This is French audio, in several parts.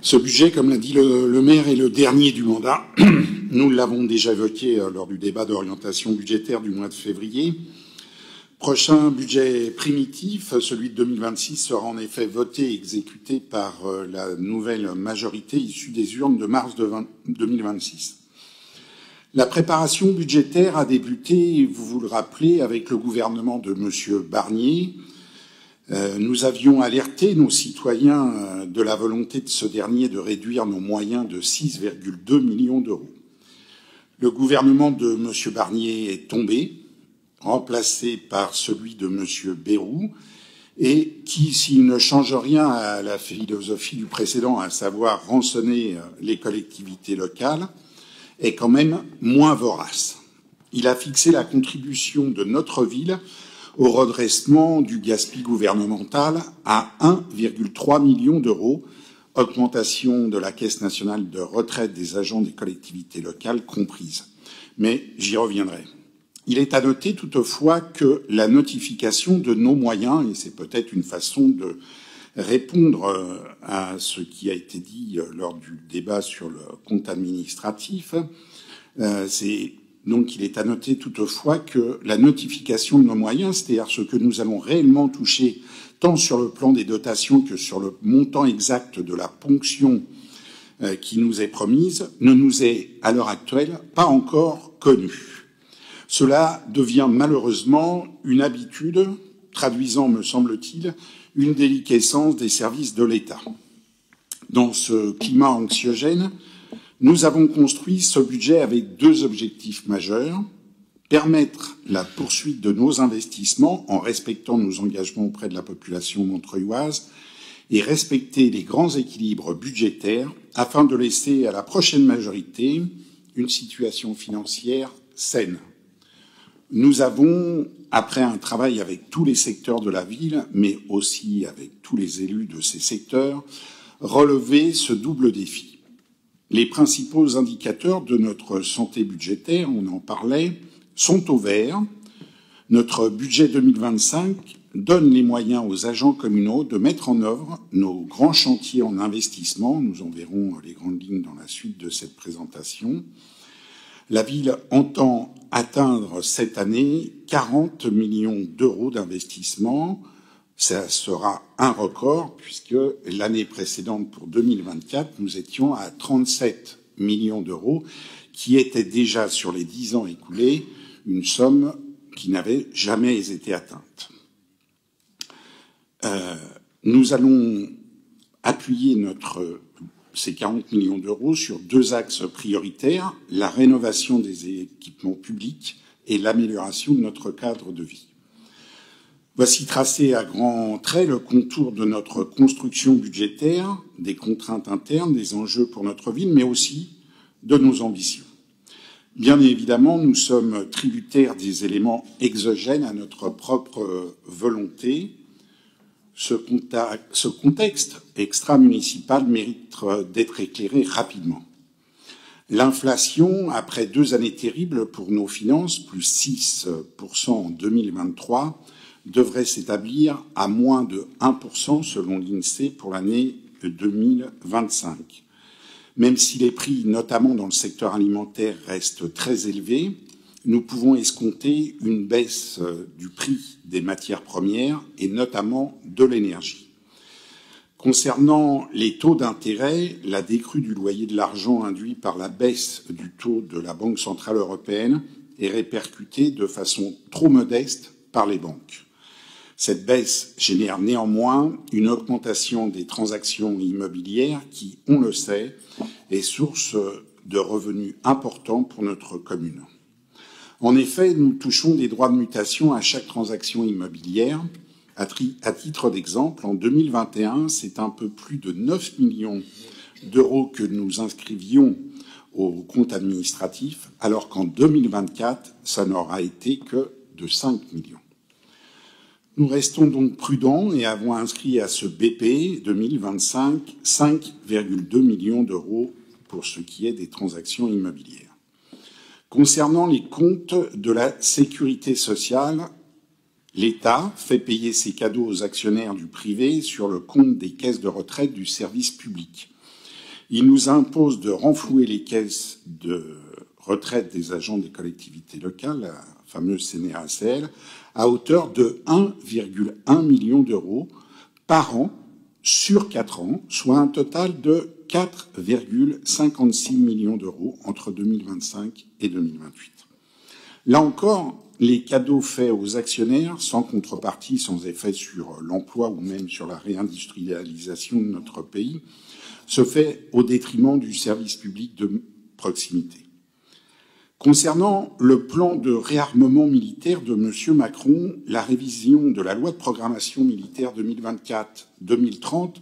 Ce budget, comme l'a dit le maire, est le dernier du mandat. Nous l'avons déjà évoqué lors du débat d'orientation budgétaire du mois de février. Prochain budget primitif, celui de 2026, sera en effet voté et exécuté par la nouvelle majorité issue des urnes de mars 2026. La préparation budgétaire a débuté, vous vous le rappelez, avec le gouvernement de M. Barnier. Nous avions alerté nos citoyens de la volonté de ce dernier de réduire nos moyens de 6,2 millions d'euros. Le gouvernement de M. Barnier est tombé, remplacé par celui de M. Bayrou, et qui, s'il ne change rien à la philosophie du précédent, à savoir rançonner les collectivités locales, est quand même moins vorace. Il a fixé la contribution de notre ville au redressement du gaspillage gouvernemental à 1,3 million d'euros, augmentation de la Caisse nationale de retraite des agents des collectivités locales comprise. Mais j'y reviendrai. Il est à noter toutefois que la notification de nos moyens, et c'est peut-être une façon de répondre à ce qui a été dit lors du débat sur le compte administratif, donc il est à noter toutefois que la notification de nos moyens, c'est-à-dire ce que nous allons réellement toucher tant sur le plan des dotations que sur le montant exact de la ponction qui nous est promise, ne nous est à l'heure actuelle pas encore connue. Cela devient malheureusement une habitude, traduisant, me semble-t-il, une déliquescence des services de l'État. Dans ce climat anxiogène, nous avons construit ce budget avec deux objectifs majeurs: permettre la poursuite de nos investissements en respectant nos engagements auprès de la population montreuilloise et respecter les grands équilibres budgétaires afin de laisser à la prochaine majorité une situation financière saine. Nous avons, après un travail avec tous les secteurs de la ville, mais aussi avec tous les élus de ces secteurs, relevé ce double défi. Les principaux indicateurs de notre santé budgétaire, on en parlait, sont au vert. Notre budget 2025 donne les moyens aux agents communaux de mettre en œuvre nos grands chantiers en investissement. Nous en verrons les grandes lignes dans la suite de cette présentation. La ville entend atteindre cette année 40 millions d'euros d'investissement. Ça sera un record puisque l'année précédente, pour 2024, nous étions à 37 millions d'euros, qui était déjà, sur les 10 ans écoulés, une somme qui n'avait jamais été atteinte. Nous allons appuyer ces 40 millions d'euros sur deux axes prioritaires: la rénovation des équipements publics et l'amélioration de notre cadre de vie. Voici tracé à grands traits le contour de notre construction budgétaire, des contraintes internes, des enjeux pour notre ville, mais aussi de nos ambitions. Bien évidemment, nous sommes tributaires des éléments exogènes à notre propre volonté. Ce contexte extra-municipal mérite d'être éclairé rapidement. L'inflation, après 2 années terribles pour nos finances, plus 6% en 2023, devrait s'établir à moins de 1% selon l'INSEE pour l'année 2025. Même si les prix, notamment dans le secteur alimentaire, restent très élevés, nous pouvons escompter une baisse du prix des matières premières et notamment de l'énergie. Concernant les taux d'intérêt, la décrue du loyer de l'argent induit par la baisse du taux de la Banque centrale européenne est répercutée de façon trop modeste par les banques. Cette baisse génère néanmoins une augmentation des transactions immobilières qui, on le sait, est source de revenus importants pour notre commune. En effet, nous touchons des droits de mutation à chaque transaction immobilière. À titre d'exemple, en 2021, c'est un peu plus de 9 millions d'euros que nous inscrivions au compte administratif, alors qu'en 2024, ça n'aura été que de 5 millions. Nous restons donc prudents et avons inscrit à ce BP 2025 5,2 millions d'euros pour ce qui est des transactions immobilières. Concernant les comptes de la sécurité sociale, l'État fait payer ses cadeaux aux actionnaires du privé sur le compte des caisses de retraite du service public. Il nous impose de renflouer les caisses de retraite des agents des collectivités locales, la fameuse CNRACL, à hauteur de 1,1 million d'euros par an sur 4 ans, soit un total de 4,56 millions d'euros entre 2025 et 2028. Là encore, les cadeaux faits aux actionnaires, sans contrepartie, sans effet sur l'emploi ou même sur la réindustrialisation de notre pays, se fait au détriment du service public de proximité. Concernant le plan de réarmement militaire de M. Macron, la révision de la loi de programmation militaire 2024-2030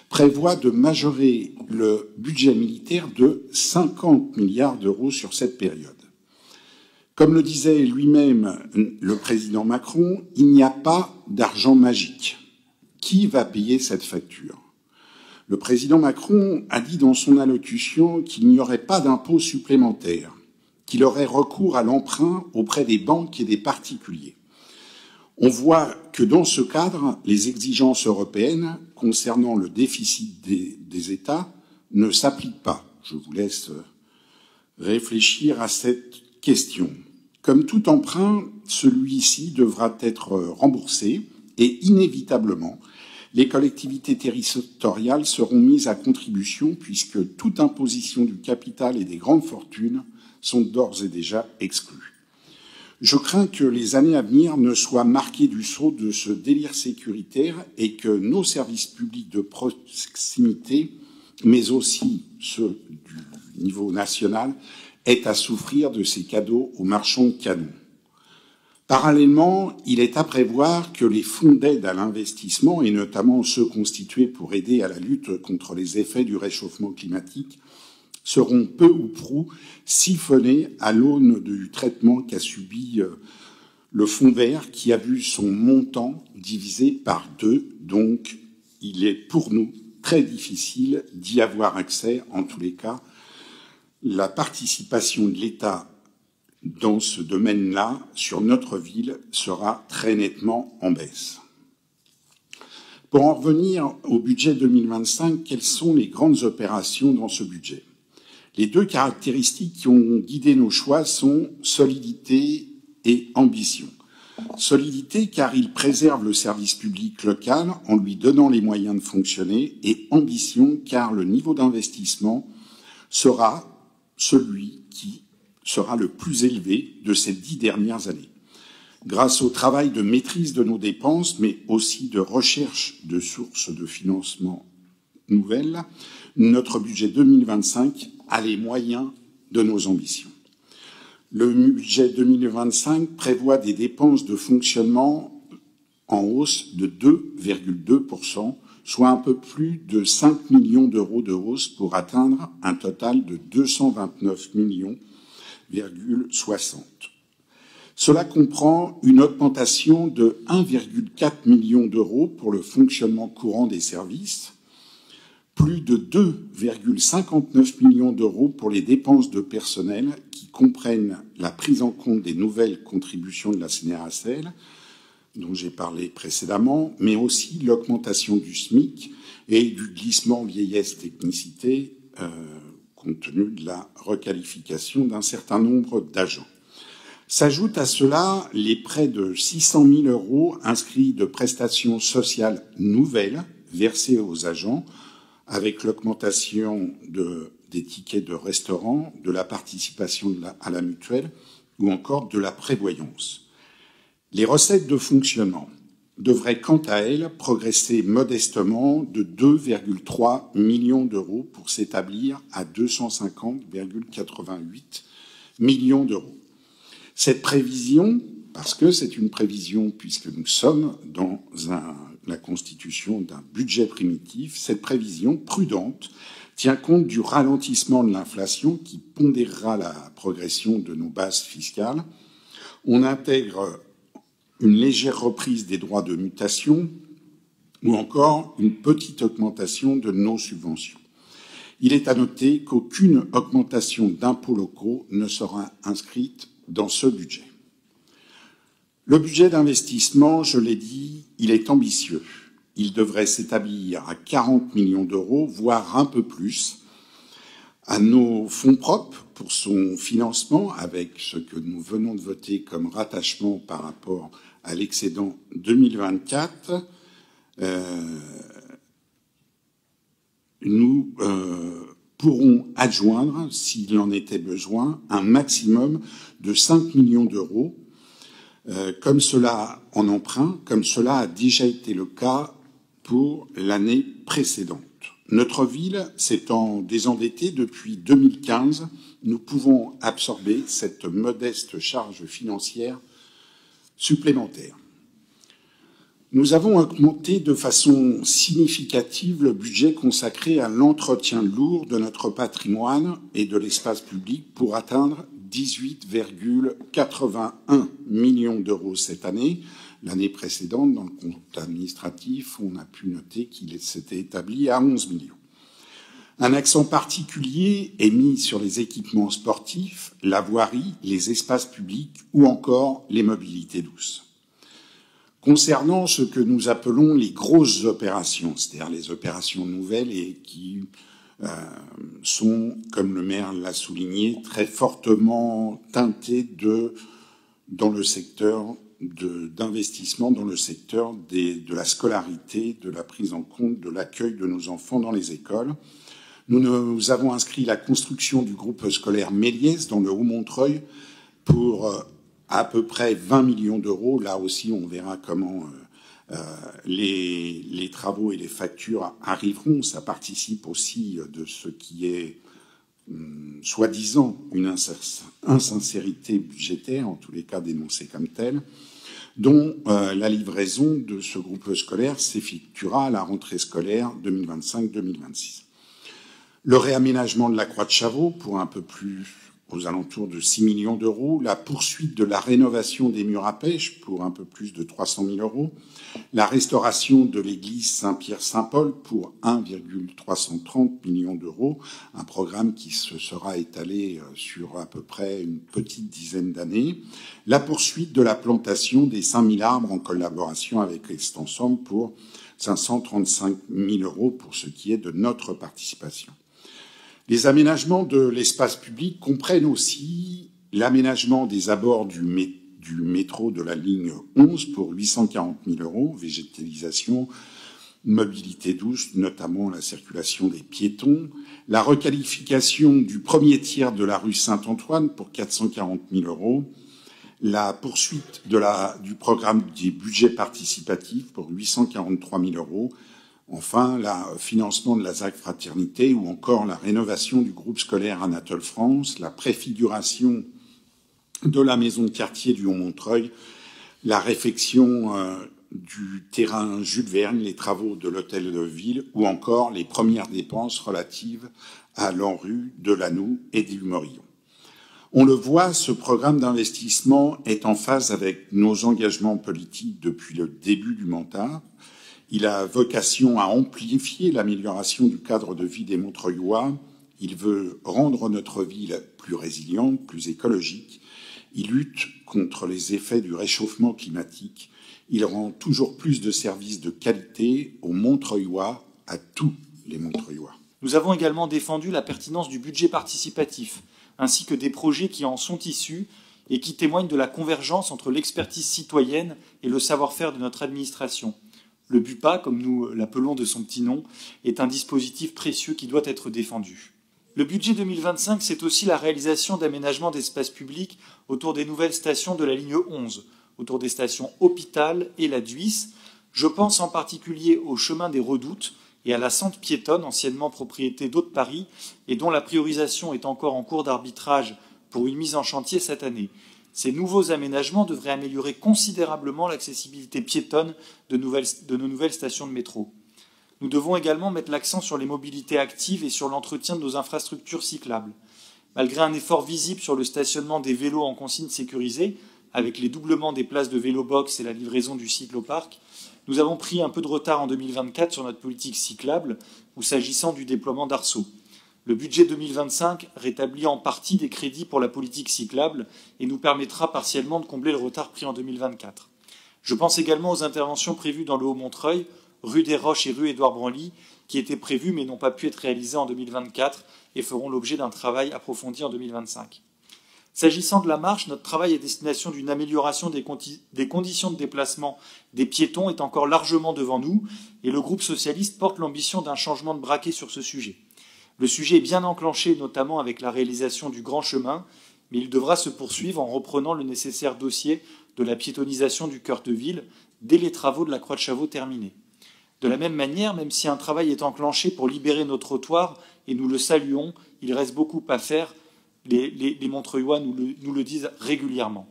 prévoit de majorer le budget militaire de 50 milliards d'euros sur cette période. Comme le disait lui-même le président Macron, il n'y a pas d'argent magique. Qui va payer cette facture ? Le président Macron a dit dans son allocution qu'il n'y aurait pas d'impôt supplémentaire, qu'il aurait recours à l'emprunt auprès des banques et des particuliers. On voit que dans ce cadre, les exigences européennes concernant le déficit des États ne s'appliquent pas. Je vous laisse réfléchir à cette question. Comme tout emprunt, celui-ci devra être remboursé et inévitablement, les collectivités territoriales seront mises à contribution puisque toute imposition du capital et des grandes fortunes sont d'ores et déjà exclues. Je crains que les années à venir ne soient marquées du sceau de ce délire sécuritaire et que nos services publics de proximité, mais aussi ceux du niveau national, aient à souffrir de ces cadeaux aux marchands de canons. Parallèlement, il est à prévoir que les fonds d'aide à l'investissement, et notamment ceux constitués pour aider à la lutte contre les effets du réchauffement climatique, seront peu ou prou siphonnés à l'aune du traitement qu'a subi le fonds vert, qui a vu son montant divisé par 2. Donc, il est pour nous très difficile d'y avoir accès. En tous les cas, la participation de l'État dans ce domaine-là, sur notre ville, sera très nettement en baisse. Pour en revenir au budget 2025, quelles sont les grandes opérations dans ce budget ? Les deux caractéristiques qui ont guidé nos choix sont solidité et ambition. Solidité car il préserve le service public local en lui donnant les moyens de fonctionner, et ambition car le niveau d'investissement sera celui qui sera le plus élevé de ces 10 dernières années. Grâce au travail de maîtrise de nos dépenses, mais aussi de recherche de sources de financement nouvelles, notre budget 2025 a les moyens de nos ambitions. Le budget 2025 prévoit des dépenses de fonctionnement en hausse de 2,2%, soit un peu plus de 5 millions d'euros de hausse pour atteindre un total de 229,60 millions. Cela comprend une augmentation de 1,4 million d'euros pour le fonctionnement courant des services, plus de 2,59 millions d'euros pour les dépenses de personnel qui comprennent la prise en compte des nouvelles contributions de la CNRACL, dont j'ai parlé précédemment, mais aussi l'augmentation du SMIC et du glissement vieillesse-technicité compte tenu de la requalification d'un certain nombre d'agents. S'ajoutent à cela les près de 600 000 euros inscrits de prestations sociales nouvelles versées aux agents, avec l'augmentation des tickets de restaurant, de la participation à la mutuelle ou encore de la prévoyance. Les recettes de fonctionnement devraient quant à elles progresser modestement de 2,3 millions d'euros pour s'établir à 250,88 millions d'euros. Cette prévision, parce que c'est une prévision puisque nous sommes dans la constitution d'un budget primitif, cette prévision prudente tient compte du ralentissement de l'inflation qui pondérera la progression de nos bases fiscales. On intègre une légère reprise des droits de mutation ou encore une petite augmentation de nos subventions. Il est à noter qu'aucune augmentation d'impôts locaux ne sera inscrite dans ce budget. Le budget d'investissement, je l'ai dit, il est ambitieux. Il devrait s'établir à 40 millions d'euros, voire un peu plus, à nos fonds propres pour son financement, avec ce que nous venons de voter comme rattachement par rapport à l'excédent 2024, nous pourrons adjoindre, s'il en était besoin, un maximum de 5 millions d'euros, comme cela en emprunt, comme cela a déjà été le cas pour l'année précédente. Notre ville s'étant désendettée depuis 2015, nous pouvons absorber cette modeste charge financière supplémentaire. Nous avons augmenté de façon significative le budget consacré à l'entretien lourd de notre patrimoine et de l'espace public pour atteindre 18,81 millions d'euros cette année. L'année précédente, dans le compte administratif, on a pu noter qu'il s'était établi à 11 millions. Un accent particulier est mis sur les équipements sportifs, la voirie, les espaces publics ou encore les mobilités douces. Concernant ce que nous appelons les grosses opérations, c'est-à-dire les opérations nouvelles et qui sont, comme le maire l'a souligné, très fortement teintées dans le secteur d'investissement, dans le secteur de la scolarité, de la prise en compte de l'accueil de nos enfants dans les écoles. Nous avons inscrit la construction du groupe scolaire Méliès dans le Haut-Montreuil pour à peu près 20 millions d'euros. Là aussi, on verra comment les travaux et les factures arriveront. Ça participe aussi de ce qui est soi-disant une insincérité budgétaire, en tous les cas dénoncée comme telle, dont la livraison de ce groupe scolaire s'effectuera à la rentrée scolaire 2025-2026. Le réaménagement de la Croix de Chavaux pour un peu plus aux alentours de 6 millions d'euros, la poursuite de la rénovation des murs à pêche pour un peu plus de 300 000 euros, la restauration de l'église Saint-Pierre-Saint-Paul pour 1,330 millions d'euros, un programme qui se sera étalé sur à peu près une petite dizaine d'années, la poursuite de la plantation des 5 000 arbres en collaboration avec Extensom pour 535 000 euros pour ce qui est de notre participation. Les aménagements de l'espace public comprennent aussi l'aménagement des abords du métro de la ligne 11 pour 840 000 euros, végétalisation, mobilité douce, notamment la circulation des piétons, la requalification du premier tiers de la rue Saint-Antoine pour 440 000 euros, la poursuite du programme des budgets participatifs pour 843 000 euros, enfin, le financement de la ZAC Fraternité ou encore la rénovation du groupe scolaire Anatole France, la préfiguration de la maison de quartier du Haut-Montreuil, la réfection du terrain Jules Verne, les travaux de l'hôtel de ville ou encore les premières dépenses relatives à l'ANRU de Lannou et du Morillon. On le voit, ce programme d'investissement est en phase avec nos engagements politiques depuis le début du mandat. Il a vocation à amplifier l'amélioration du cadre de vie des Montreuillois. Il veut rendre notre ville plus résiliente, plus écologique. Il lutte contre les effets du réchauffement climatique. Il rend toujours plus de services de qualité aux Montreuillois, à tous les Montreuillois. Nous avons également défendu la pertinence du budget participatif, ainsi que des projets qui en sont issus et qui témoignent de la convergence entre l'expertise citoyenne et le savoir-faire de notre administration. Le BUPA, comme nous l'appelons de son petit nom, est un dispositif précieux qui doit être défendu. Le budget 2025, c'est aussi la réalisation d'aménagements d'espaces publics autour des nouvelles stations de la ligne 11, autour des stations Hôpital et la Duisse. Je pense en particulier au chemin des Redoutes et à la sente piétonne, anciennement propriété d'Eau de Paris, et dont la priorisation est encore en cours d'arbitrage pour une mise en chantier cette année. Ces nouveaux aménagements devraient améliorer considérablement l'accessibilité piétonne de nos nouvelles stations de métro. Nous devons également mettre l'accent sur les mobilités actives et sur l'entretien de nos infrastructures cyclables. Malgré un effort visible sur le stationnement des vélos en consigne sécurisée, avec les doublements des places de vélo-box et la livraison du cycloparc, nous avons pris un peu de retard en 2024 sur notre politique cyclable ou s'agissant du déploiement d'Arceau. Le budget 2025 rétablit en partie des crédits pour la politique cyclable et nous permettra partiellement de combler le retard pris en 2024. Je pense également aux interventions prévues dans le Haut-Montreuil, rue des Roches et rue Édouard Branly, qui étaient prévus mais n'ont pas pu être réalisés en 2024 et feront l'objet d'un travail approfondi en 2025. S'agissant de la marche, notre travail à destination d'une amélioration des conditions de déplacement des piétons est encore largement devant nous et le groupe socialiste porte l'ambition d'un changement de braquet sur ce sujet. Le sujet est bien enclenché, notamment avec la réalisation du grand chemin, mais il devra se poursuivre en reprenant le nécessaire dossier de la piétonisation du cœur de ville dès les travaux de la Croix de Chavaux terminés. De la même manière, même si un travail est enclenché pour libérer nos trottoirs, et nous le saluons, il reste beaucoup à faire. Les Montreuillois nous le disent régulièrement.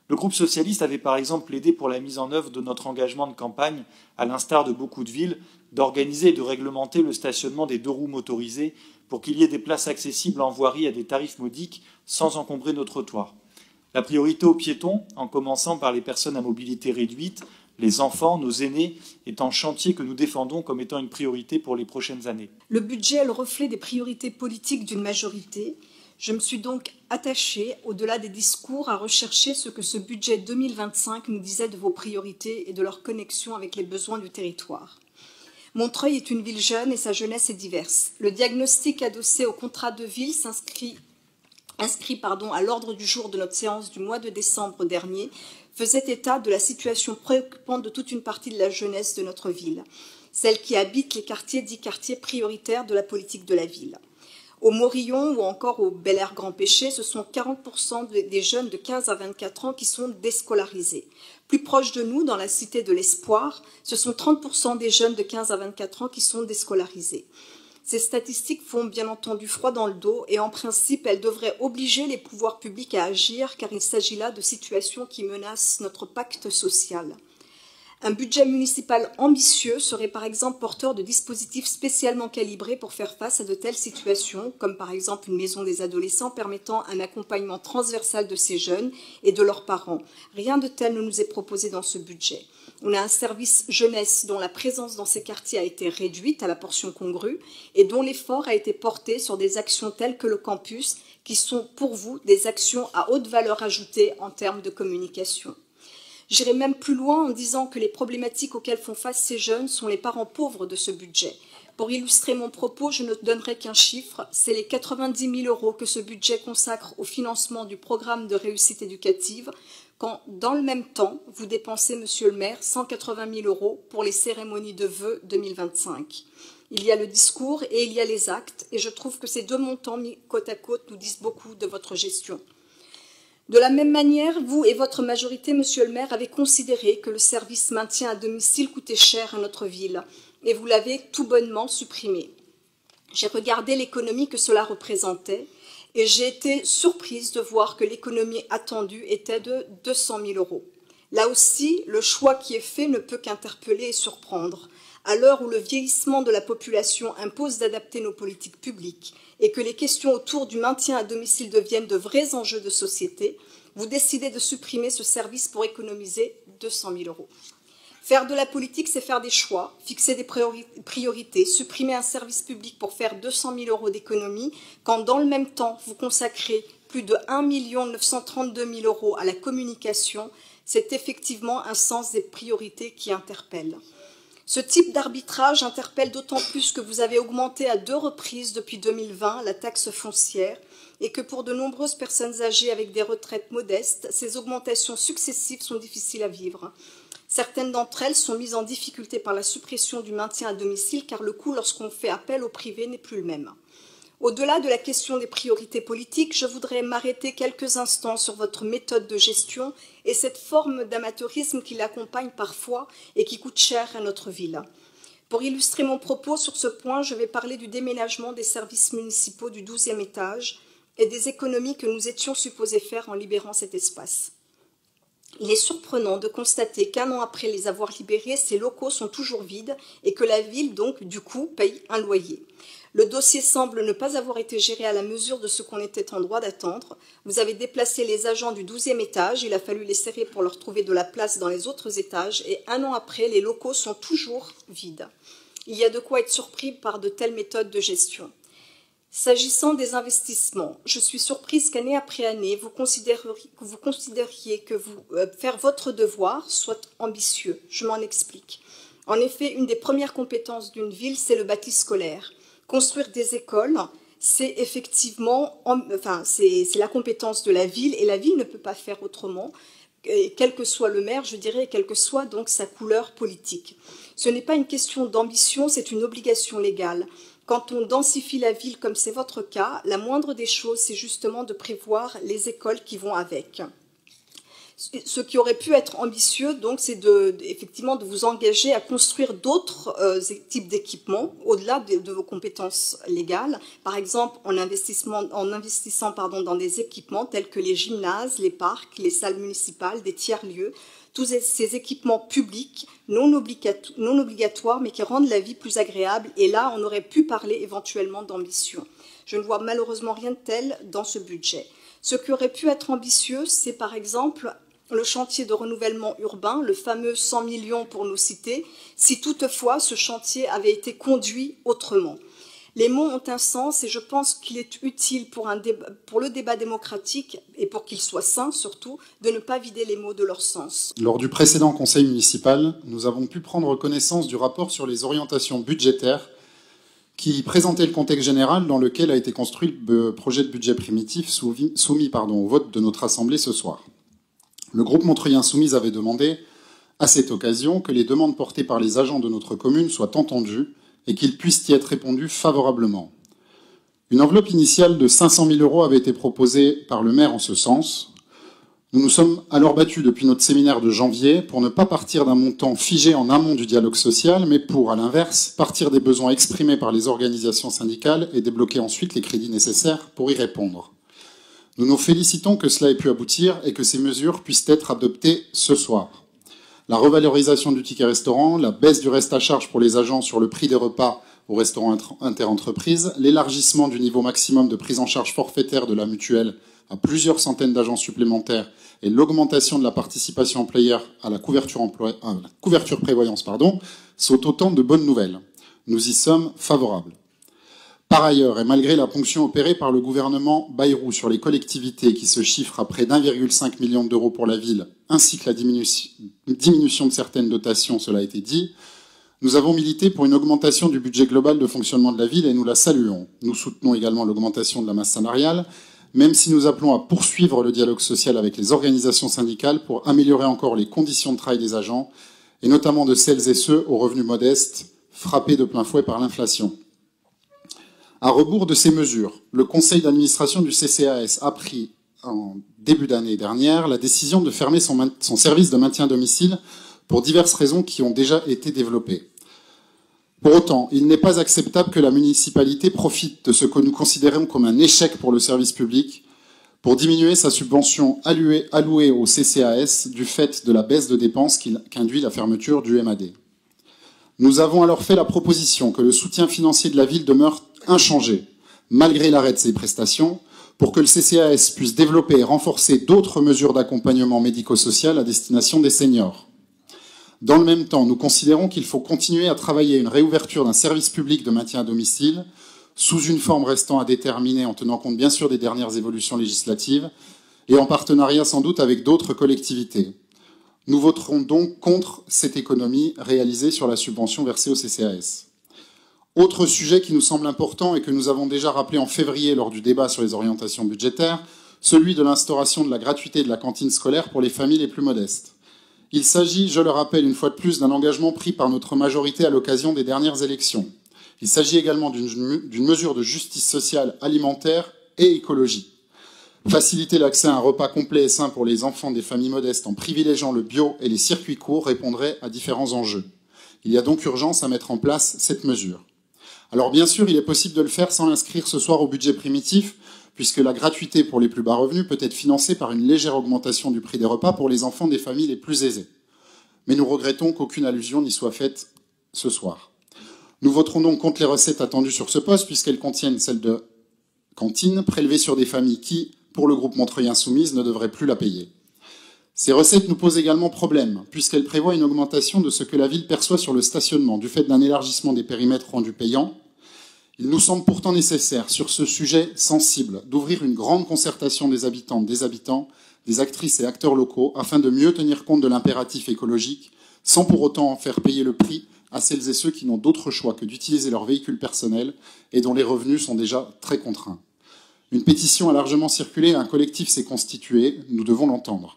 Le groupe socialiste avait par exemple plaidé pour la mise en œuvre de notre engagement de campagne, à l'instar de beaucoup de villes, d'organiser et de réglementer le stationnement des 2 roues motorisées pour qu'il y ait des places accessibles en voirie à des tarifs modiques sans encombrer nos trottoirs. La priorité aux piétons, en commençant par les personnes à mobilité réduite, les enfants, nos aînés, est un chantier que nous défendons comme étant une priorité pour les prochaines années. Le budget est le reflet des priorités politiques d'une majorité. Je me suis donc attachée, au-delà des discours, à rechercher ce que ce budget 2025 nous disait de vos priorités et de leur connexion avec les besoins du territoire. Montreuil est une ville jeune et sa jeunesse est diverse. Le diagnostic adossé au contrat de ville inscrit à l'ordre du jour de notre séance du mois de décembre dernier faisait état de la situation préoccupante de toute une partie de la jeunesse de notre ville, celle qui habite les quartiers dits quartiers prioritaires de la politique de la ville. Au Morillon ou encore au Bel Air Grand Péché, ce sont 40% des jeunes de 15 à 24 ans qui sont déscolarisés. Plus proche de nous, dans la cité de l'Espoir, ce sont 30% des jeunes de 15 à 24 ans qui sont déscolarisés. Ces statistiques font bien entendu froid dans le dos et en principe, elles devraient obliger les pouvoirs publics à agir car il s'agit là de situations qui menacent notre pacte social. Un budget municipal ambitieux serait par exemple porteur de dispositifs spécialement calibrés pour faire face à de telles situations, comme par exemple une maison des adolescents permettant un accompagnement transversal de ces jeunes et de leurs parents. Rien de tel ne nous est proposé dans ce budget. On a un service jeunesse dont la présence dans ces quartiers a été réduite à la portion congrue et dont l'effort a été porté sur des actions telles que le campus, qui sont pour vous des actions à haute valeur ajoutée en termes de communication. J'irai même plus loin en disant que les problématiques auxquelles font face ces jeunes sont les parents pauvres de ce budget. Pour illustrer mon propos, je ne donnerai qu'un chiffre, c'est les 90 000 € que ce budget consacre au financement du programme de réussite éducative, quand, dans le même temps, vous dépensez, monsieur le maire, 180 000 € pour les cérémonies de vœux 2025. Il y a le discours et il y a les actes, et je trouve que ces 2 montants mis côte à côte nous disent beaucoup de votre gestion. De la même manière, vous et votre majorité, monsieur le maire, avez considéré que le service maintien à domicile coûtait cher à notre ville, et vous l'avez tout bonnement supprimé. J'ai regardé l'économie que cela représentait, et j'ai été surprise de voir que l'économie attendue était de 200 000 €. Là aussi, le choix qui est fait ne peut qu'interpeller et surprendre. À l'heure où le vieillissement de la population impose d'adapter nos politiques publiques et que les questions autour du maintien à domicile deviennent de vrais enjeux de société, vous décidez de supprimer ce service pour économiser 200 000 €. Faire de la politique, c'est faire des choix, fixer des priorités, supprimer un service public pour faire 200 000 € d'économie, quand dans le même temps, vous consacrez plus de 1 932 000 € à la communication, c'est effectivement un sens des priorités qui interpelle. Ce type d'arbitrage interpelle d'autant plus que vous avez augmenté à 2 reprises depuis 2020 la taxe foncière et que pour de nombreuses personnes âgées avec des retraites modestes, ces augmentations successives sont difficiles à vivre. Certaines d'entre elles sont mises en difficulté par la suppression du maintien à domicile car le coût lorsqu'on fait appel au privé n'est plus le même. Au-delà de la question des priorités politiques, je voudrais m'arrêter quelques instants sur votre méthode de gestion et cette forme d'amateurisme qui l'accompagne parfois et qui coûte cher à notre ville. Pour illustrer mon propos sur ce point, je vais parler du déménagement des services municipaux du 12e étage et des économies que nous étions supposés faire en libérant cet espace. Il est surprenant de constater qu'un an après les avoir libérés, ces locaux sont toujours vides et que la ville, donc, du coup, paye un loyer. Le dossier semble ne pas avoir été géré à la mesure de ce qu'on était en droit d'attendre. Vous avez déplacé les agents du 12e étage, il a fallu les serrer pour leur trouver de la place dans les autres étages, et un an après, les locaux sont toujours vides. Il y a de quoi être surpris par de telles méthodes de gestion. S'agissant des investissements, je suis surprise qu'année après année, vous considériez que faire votre devoir soit ambitieux. Je m'en explique. En effet, une des premières compétences d'une ville, c'est le bâti scolaire. Construire des écoles, c'est effectivement, c'est la compétence de la ville, et la ville ne peut pas faire autrement, quel que soit le maire, je dirais, quelle que soit donc sa couleur politique. Ce n'est pas une question d'ambition, c'est une obligation légale. Quand on densifie la ville, comme c'est votre cas, la moindre des choses, c'est justement de prévoir les écoles qui vont avec. Ce qui aurait pu être ambitieux, donc, c'est effectivement de vous engager à construire d'autres types d'équipements au-delà de vos compétences légales. Par exemple, en investissant dans des équipements tels que les gymnases, les parcs, les salles municipales, des tiers-lieux, tous ces équipements publics non obligatoires, mais qui rendent la vie plus agréable. Et là, on aurait pu parler éventuellement d'ambition. Je ne vois malheureusement rien de tel dans ce budget. Ce qui aurait pu être ambitieux, c'est par exemple le chantier de renouvellement urbain, le fameux 100 millions pour nous citer, si toutefois ce chantier avait été conduit autrement. Les mots ont un sens et je pense qu'il est utile pour le débat démocratique et pour qu'il soit sain surtout, de ne pas vider les mots de leur sens. Lors du précédent conseil municipal, nous avons pu prendre connaissance du rapport sur les orientations budgétaires qui présentait le contexte général dans lequel a été construit le projet de budget primitif soumis au vote de notre Assemblée ce soir. Le groupe Montreuil Insoumise avait demandé, à cette occasion, que les demandes portées par les agents de notre commune soient entendues et qu'il puisse y être répondu favorablement. Une enveloppe initiale de 500 000 € avait été proposée par le maire en ce sens. Nous nous sommes alors battus depuis notre séminaire de janvier pour ne pas partir d'un montant figé en amont du dialogue social, mais pour, à l'inverse, partir des besoins exprimés par les organisations syndicales et débloquer ensuite les crédits nécessaires pour y répondre. Nous nous félicitons que cela ait pu aboutir et que ces mesures puissent être adoptées ce soir. La revalorisation du ticket restaurant, la baisse du reste à charge pour les agents sur le prix des repas au restaurant interentreprises, l'élargissement du niveau maximum de prise en charge forfaitaire de la mutuelle à plusieurs centaines d'agents supplémentaires et l'augmentation de la participation employeur à la couverture prévoyance, sont autant de bonnes nouvelles. Nous y sommes favorables. Par ailleurs, et malgré la ponction opérée par le gouvernement Bayrou sur les collectivités qui se chiffre à près d'1,5 million d'euros pour la ville, ainsi que la diminution de certaines dotations, cela a été dit, nous avons milité pour une augmentation du budget global de fonctionnement de la ville et nous la saluons. Nous soutenons également l'augmentation de la masse salariale, même si nous appelons à poursuivre le dialogue social avec les organisations syndicales pour améliorer encore les conditions de travail des agents, et notamment de celles et ceux aux revenus modestes, frappés de plein fouet par l'inflation. À rebours de ces mesures, le conseil d'administration du CCAS a pris, en début d'année dernière, la décision de fermer son service de maintien à domicile pour diverses raisons qui ont déjà été développées. Pour autant, il n'est pas acceptable que la municipalité profite de ce que nous considérons comme un échec pour le service public pour diminuer sa subvention allouée au CCAS du fait de la baisse de dépenses qu'induit la fermeture du MAD. Nous avons alors fait la proposition que le soutien financier de la ville demeure inchangé, malgré l'arrêt de ses prestations, pour que le CCAS puisse développer et renforcer d'autres mesures d'accompagnement médico-social à destination des seniors. Dans le même temps, nous considérons qu'il faut continuer à travailler à une réouverture d'un service public de maintien à domicile, sous une forme restant à déterminer en tenant compte bien sûr des dernières évolutions législatives, et en partenariat sans doute avec d'autres collectivités. Nous voterons donc contre cette économie réalisée sur la subvention versée au CCAS. Autre sujet qui nous semble important et que nous avons déjà rappelé en février lors du débat sur les orientations budgétaires, celui de l'instauration de la gratuité de la cantine scolaire pour les familles les plus modestes. Il s'agit, je le rappelle une fois de plus, d'un engagement pris par notre majorité à l'occasion des dernières élections. Il s'agit également d'une mesure de justice sociale, alimentaire et écologique. Faciliter l'accès à un repas complet et sain pour les enfants des familles modestes en privilégiant le bio et les circuits courts répondrait à différents enjeux. Il y a donc urgence à mettre en place cette mesure. Alors bien sûr, il est possible de le faire sans l'inscrire ce soir au budget primitif, puisque la gratuité pour les plus bas revenus peut être financée par une légère augmentation du prix des repas pour les enfants des familles les plus aisées. Mais nous regrettons qu'aucune allusion n'y soit faite ce soir. Nous voterons donc contre les recettes attendues sur ce poste, puisqu'elles contiennent celles de cantine prélevées sur des familles qui, pour le groupe Montreuil Insoumise, ne devraient plus la payer. Ces recettes nous posent également problème, puisqu'elles prévoient une augmentation de ce que la ville perçoit sur le stationnement, du fait d'un élargissement des périmètres rendus payants. Il nous semble pourtant nécessaire, sur ce sujet sensible, d'ouvrir une grande concertation des habitantes, des habitants, des actrices et acteurs locaux, afin de mieux tenir compte de l'impératif écologique, sans pour autant en faire payer le prix à celles et ceux qui n'ont d'autre choix que d'utiliser leur véhicule personnel et dont les revenus sont déjà très contraints. Une pétition a largement circulé et un collectif s'est constitué, nous devons l'entendre.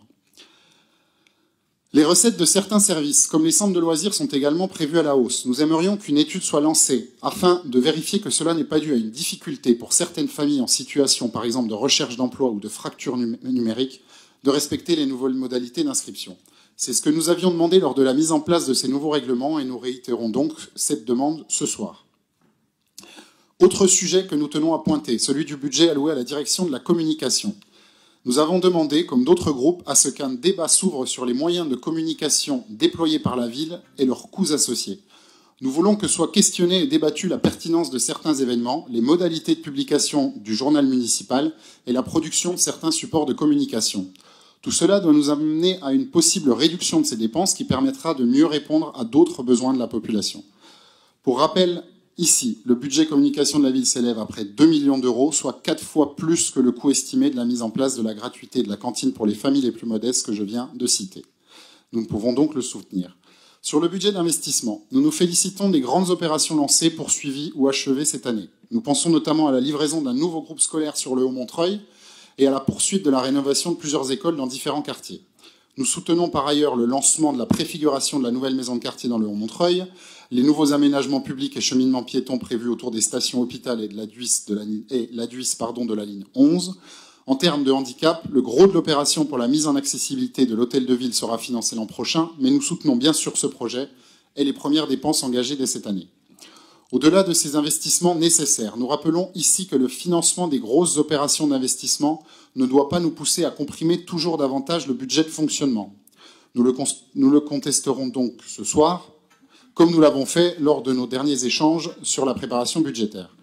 Les recettes de certains services, comme les centres de loisirs, sont également prévues à la hausse. Nous aimerions qu'une étude soit lancée afin de vérifier que cela n'est pas dû à une difficulté pour certaines familles en situation, par exemple, de recherche d'emploi ou de fracture numérique, de respecter les nouvelles modalités d'inscription. C'est ce que nous avions demandé lors de la mise en place de ces nouveaux règlements et nous réitérons donc cette demande ce soir. Autre sujet que nous tenons à pointer, celui du budget alloué à la direction de la communication. Nous avons demandé, comme d'autres groupes, à ce qu'un débat s'ouvre sur les moyens de communication déployés par la ville et leurs coûts associés. Nous voulons que soit questionnée et débattue la pertinence de certains événements, les modalités de publication du journal municipal et la production de certains supports de communication. Tout cela doit nous amener à une possible réduction de ces dépenses qui permettra de mieux répondre à d'autres besoins de la population. Pour rappel, ici, le budget communication de la ville s'élève à près de 2 millions d'euros, soit 4 fois plus que le coût estimé de la mise en place de la gratuité de la cantine pour les familles les plus modestes que je viens de citer. Nous ne pouvons donc le soutenir. Sur le budget d'investissement, nous nous félicitons des grandes opérations lancées, poursuivies ou achevées cette année. Nous pensons notamment à la livraison d'un nouveau groupe scolaire sur le Haut-Montreuil et à la poursuite de la rénovation de plusieurs écoles dans différents quartiers. Nous soutenons par ailleurs le lancement de la préfiguration de la nouvelle maison de quartier dans le Haut-Montreuil, les nouveaux aménagements publics et cheminements piétons prévus autour des stations hôpital et de l'Aduis de la ligne 11. En termes de handicap, le gros de l'opération pour la mise en accessibilité de l'hôtel de ville sera financé l'an prochain, mais nous soutenons bien sûr ce projet et les premières dépenses engagées dès cette année. Au-delà de ces investissements nécessaires, nous rappelons ici que le financement des grosses opérations d'investissement ne doit pas nous pousser à comprimer toujours davantage le budget de fonctionnement. Nous le contesterons donc ce soir, comme nous l'avons fait lors de nos derniers échanges sur la préparation budgétaire.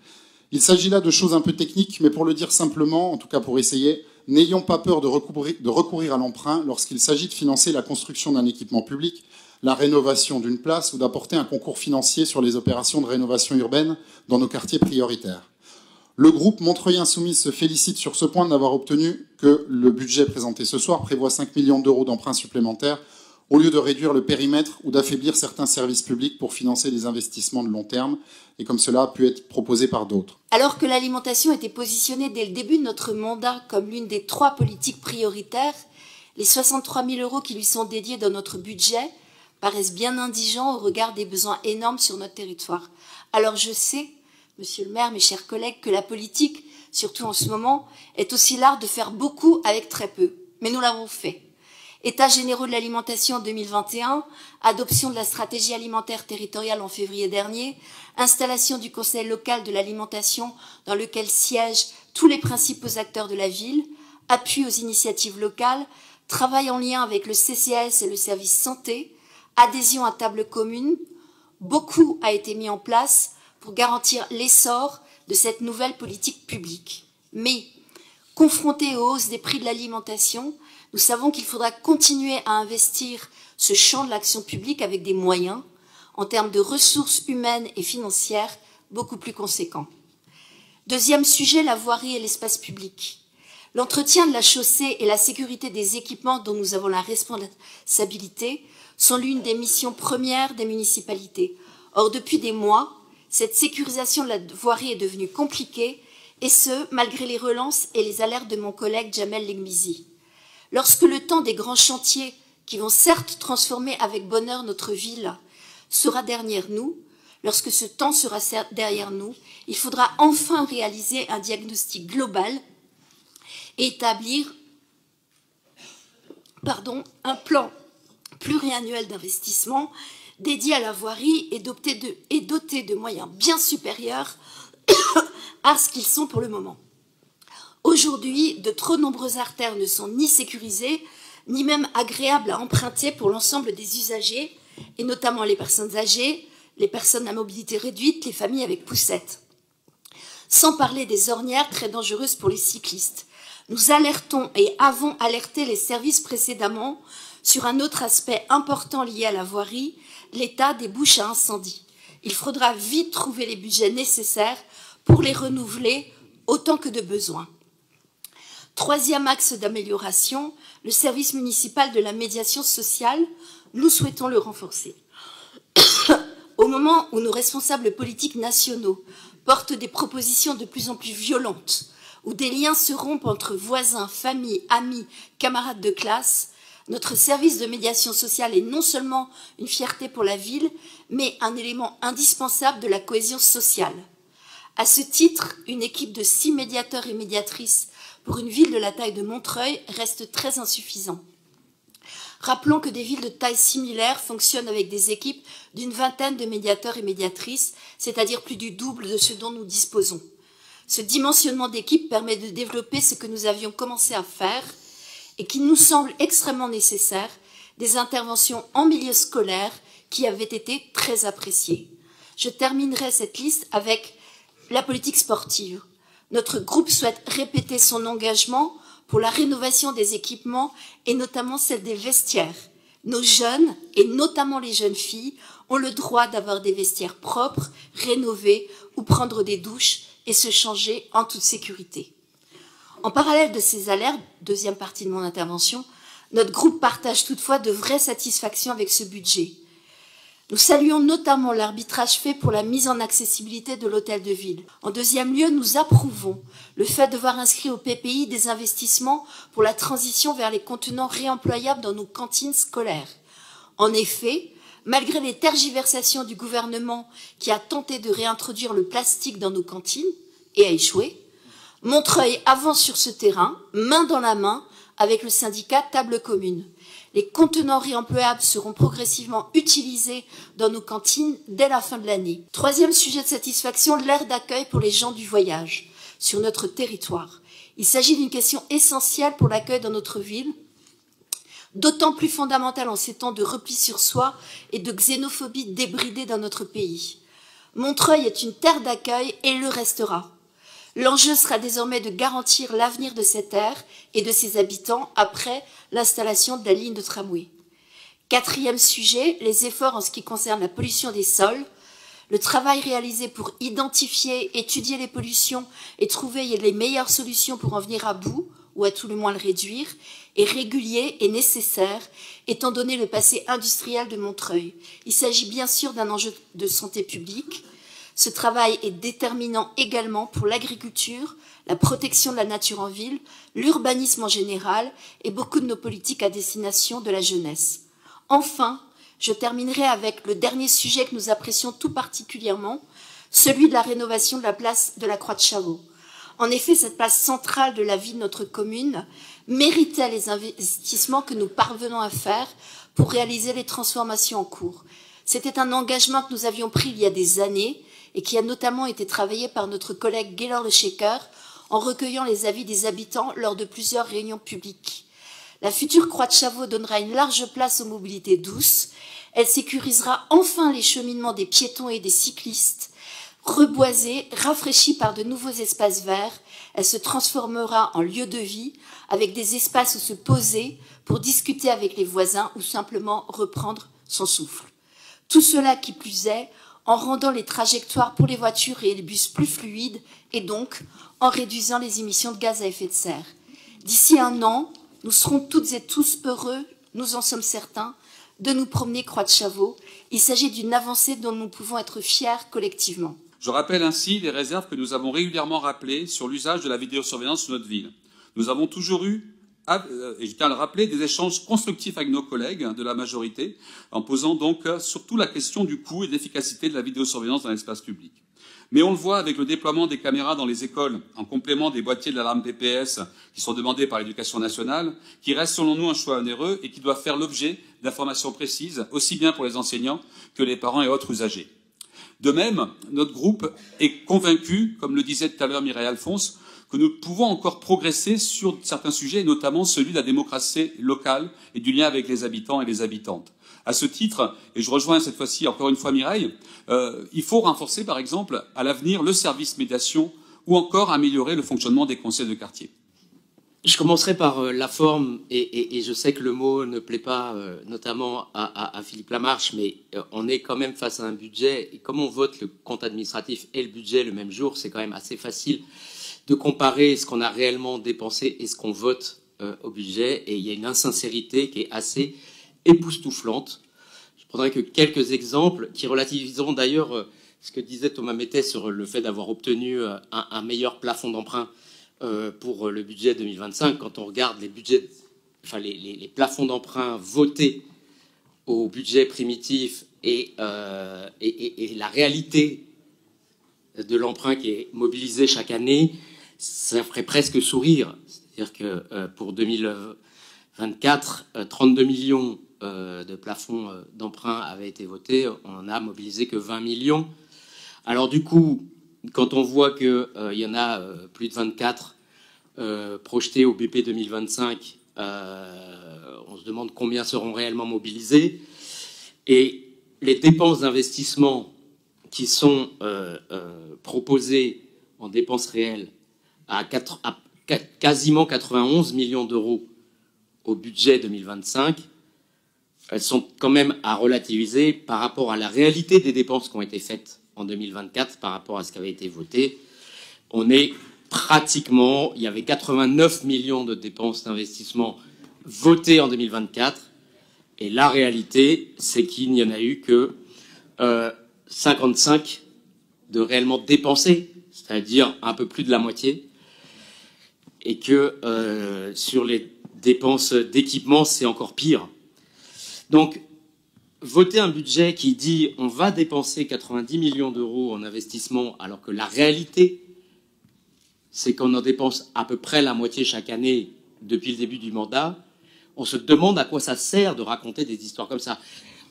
Il s'agit là de choses un peu techniques, mais pour le dire simplement, en tout cas pour essayer, n'ayons pas peur de recourir à l'emprunt lorsqu'il s'agit de financer la construction d'un équipement public, la rénovation d'une place ou d'apporter un concours financier sur les opérations de rénovation urbaine dans nos quartiers prioritaires. Le groupe Montreuil Insoumise se félicite sur ce point d'avoir obtenu que le budget présenté ce soir prévoit 5 millions d'euros d'emprunts supplémentaires au lieu de réduire le périmètre ou d'affaiblir certains services publics pour financer des investissements de long terme, et comme cela a pu être proposé par d'autres. Alors que l'alimentation était positionnée dès le début de notre mandat comme l'une des 3 politiques prioritaires, les 63 000 euros qui lui sont dédiés dans notre budget paraissent bien indigents au regard des besoins énormes sur notre territoire. Alors je sais, monsieur le maire, mes chers collègues, que la politique, surtout en ce moment, est aussi l'art de faire beaucoup avec très peu. Mais nous l'avons fait. États généraux de l'alimentation en 2021, adoption de la stratégie alimentaire territoriale en février dernier, installation du conseil local de l'alimentation dans lequel siègent tous les principaux acteurs de la ville, appui aux initiatives locales, travail en lien avec le CCAS et le service santé, adhésion à table commune, beaucoup a été mis en place pour garantir l'essor de cette nouvelle politique publique. Mais, confrontés aux hausses des prix de l'alimentation, nous savons qu'il faudra continuer à investir ce champ de l'action publique avec des moyens, en termes de ressources humaines et financières, beaucoup plus conséquents. Deuxième sujet, la voirie et l'espace public. L'entretien de la chaussée et la sécurité des équipements dont nous avons la responsabilité sont l'une des missions premières des municipalités. Or, depuis des mois, cette sécurisation de la voirie est devenue compliquée, et ce, malgré les relances et les alertes de mon collègue Jamel Legmizi. Lorsque le temps des grands chantiers, qui vont certes transformer avec bonheur notre ville, sera derrière nous, lorsque ce temps sera derrière nous, il faudra enfin réaliser un diagnostic global et établir un plan pluriannuel d'investissement dédié à la voirie et doté de moyens bien supérieurs à ce qu'ils sont pour le moment. Aujourd'hui, de trop nombreuses artères ne sont ni sécurisées, ni même agréables à emprunter pour l'ensemble des usagers, et notamment les personnes âgées, les personnes à mobilité réduite, les familles avec poussettes. Sans parler des ornières très dangereuses pour les cyclistes. Nous alertons et avons alerté les services précédemment sur un autre aspect important lié à la voirie, l'état des bouches à incendie. Il faudra vite trouver les budgets nécessaires pour les renouveler autant que de besoin. Troisième axe d'amélioration, le service municipal de la médiation sociale, nous souhaitons le renforcer. Au moment où nos responsables politiques nationaux portent des propositions de plus en plus violentes, où des liens se rompent entre voisins, familles, amis, camarades de classe, notre service de médiation sociale est non seulement une fierté pour la ville, mais un élément indispensable de la cohésion sociale. À ce titre, une équipe de 6 médiateurs et médiatrices pour une ville de la taille de Montreuil reste très insuffisant. Rappelons que des villes de taille similaire fonctionnent avec des équipes d'une vingtaine de médiateurs et médiatrices, c'est-à-dire plus du double de ce dont nous disposons. Ce dimensionnement d'équipe permet de développer ce que nous avions commencé à faire et qui nous semble extrêmement nécessaire, des interventions en milieu scolaire qui avaient été très appréciées. Je terminerai cette liste avec la politique sportive. Notre groupe souhaite répéter son engagement pour la rénovation des équipements et notamment celle des vestiaires. Nos jeunes, et notamment les jeunes filles, ont le droit d'avoir des vestiaires propres, rénovés ou prendre des douches et se changer en toute sécurité. En parallèle de ces alertes, deuxième partie de mon intervention, notre groupe partage toutefois de vraies satisfactions avec ce budget. Nous saluons notamment l'arbitrage fait pour la mise en accessibilité de l'hôtel de ville. En deuxième lieu, nous approuvons le fait de voir inscrit au PPI des investissements pour la transition vers les contenants réemployables dans nos cantines scolaires. En effet, malgré les tergiversations du gouvernement qui a tenté de réintroduire le plastique dans nos cantines et a échoué, Montreuil avance sur ce terrain, main dans la main, avec le syndicat Table Commune. Les contenants réemployables seront progressivement utilisés dans nos cantines dès la fin de l'année. Troisième sujet de satisfaction, l'aire d'accueil pour les gens du voyage sur notre territoire. Il s'agit d'une question essentielle pour l'accueil dans notre ville, d'autant plus fondamentale en ces temps de repli sur soi et de xénophobie débridée dans notre pays. Montreuil est une terre d'accueil et le restera. L'enjeu sera désormais de garantir l'avenir de cette aire et de ses habitants après l'installation de la ligne de tramway. Quatrième sujet, les efforts en ce qui concerne la pollution des sols. Le travail réalisé pour identifier, étudier les pollutions et trouver les meilleures solutions pour en venir à bout, ou à tout le moins le réduire, est régulier et nécessaire, étant donné le passé industriel de Montreuil. Il s'agit bien sûr d'un enjeu de santé publique. Ce travail est déterminant également pour l'agriculture, la protection de la nature en ville, l'urbanisme en général et beaucoup de nos politiques à destination de la jeunesse. Enfin, je terminerai avec le dernier sujet que nous apprécions tout particulièrement, celui de la rénovation de la place de la Croix de Chavaux. En effet, cette place centrale de la vie de notre commune méritait les investissements que nous parvenons à faire pour réaliser les transformations en cours. C'était un engagement que nous avions pris il y a des années et qui a notamment été travaillé par notre collègue Gaylor Le Shaker en recueillant les avis des habitants lors de plusieurs réunions publiques. La future Croix de Chavaux donnera une large place aux mobilités douces. Elle sécurisera enfin les cheminements des piétons et des cyclistes. Reboisée, rafraîchie par de nouveaux espaces verts, elle se transformera en lieu de vie avec des espaces où se poser pour discuter avec les voisins ou simplement reprendre son souffle. Tout cela qui plus est, en rendant les trajectoires pour les voitures et les bus plus fluides et donc en réduisant les émissions de gaz à effet de serre. D'ici un an, nous serons toutes et tous heureux, nous en sommes certains, de nous promener Croix de Chavaux. Il s'agit d'une avancée dont nous pouvons être fiers collectivement. Je rappelle ainsi les réserves que nous avons régulièrement rappelées sur l'usage de la vidéosurveillance sur notre ville. Nous avons toujours eu, et je tiens à le rappeler, des échanges constructifs avec nos collègues de la majorité, en posant donc surtout la question du coût et de l'efficacité de la vidéosurveillance dans l'espace public. Mais on le voit avec le déploiement des caméras dans les écoles, en complément des boîtiers de l'alarme PPS qui sont demandés par l'Éducation nationale, qui reste selon nous un choix onéreux et qui doit faire l'objet d'informations précises, aussi bien pour les enseignants que les parents et autres usagers. De même, notre groupe est convaincu, comme le disait tout à l'heure Mireille Alphonse, que nous pouvons encore progresser sur certains sujets, notamment celui de la démocratie locale et du lien avec les habitants et les habitantes. À ce titre, et je rejoins cette fois-ci encore une fois Mireille, il faut renforcer par exemple à l'avenir le service médiation ou encore améliorer le fonctionnement des conseils de quartier. Je commencerai par la forme, et je sais que le mot ne plaît pas notamment à Philippe Lamarche, mais on est quand même face à un budget, et comme on vote le compte administratif et le budget le même jour, c'est quand même assez facile de comparer ce qu'on a réellement dépensé et ce qu'on vote au budget, et il y a une insincérité qui est assez époustouflante. Je prendrai que quelques exemples qui relativiseront d'ailleurs ce que disait Thomas Mettet sur le fait d'avoir obtenu un meilleur plafond d'emprunt pour le budget 2025. Quand on regarde les budgets, enfin les plafonds d'emprunt votés au budget primitif et la réalité de l'emprunt qui est mobilisé chaque année, ça ferait presque sourire. C'est-à-dire que pour 2024, 32 millions de plafonds d'emprunt avaient été votés, on n'en a mobilisé que 20 millions. Alors du coup, quand on voit qu'il y en a plus de 24 projetés au BP 2025, on se demande combien seront réellement mobilisés. Et les dépenses d'investissement qui sont proposées en dépenses réelles à quasiment 91 millions d'euros au budget 2025, elles sont quand même à relativiser par rapport à la réalité des dépenses qui ont été faites en 2024, par rapport à ce qui avait été voté. On est pratiquement, il y avait 89 millions de dépenses d'investissement votées en 2024, et la réalité, c'est qu'il n'y en a eu que 55 de réellement dépensés, c'est-à-dire un peu plus de la moitié, et que sur les dépenses d'équipement, c'est encore pire. Donc, voter un budget qui dit on va dépenser 90 millions d'euros en investissement, alors que la réalité, c'est qu'on en dépense à peu près la moitié chaque année depuis le début du mandat, on se demande à quoi ça sert de raconter des histoires comme ça.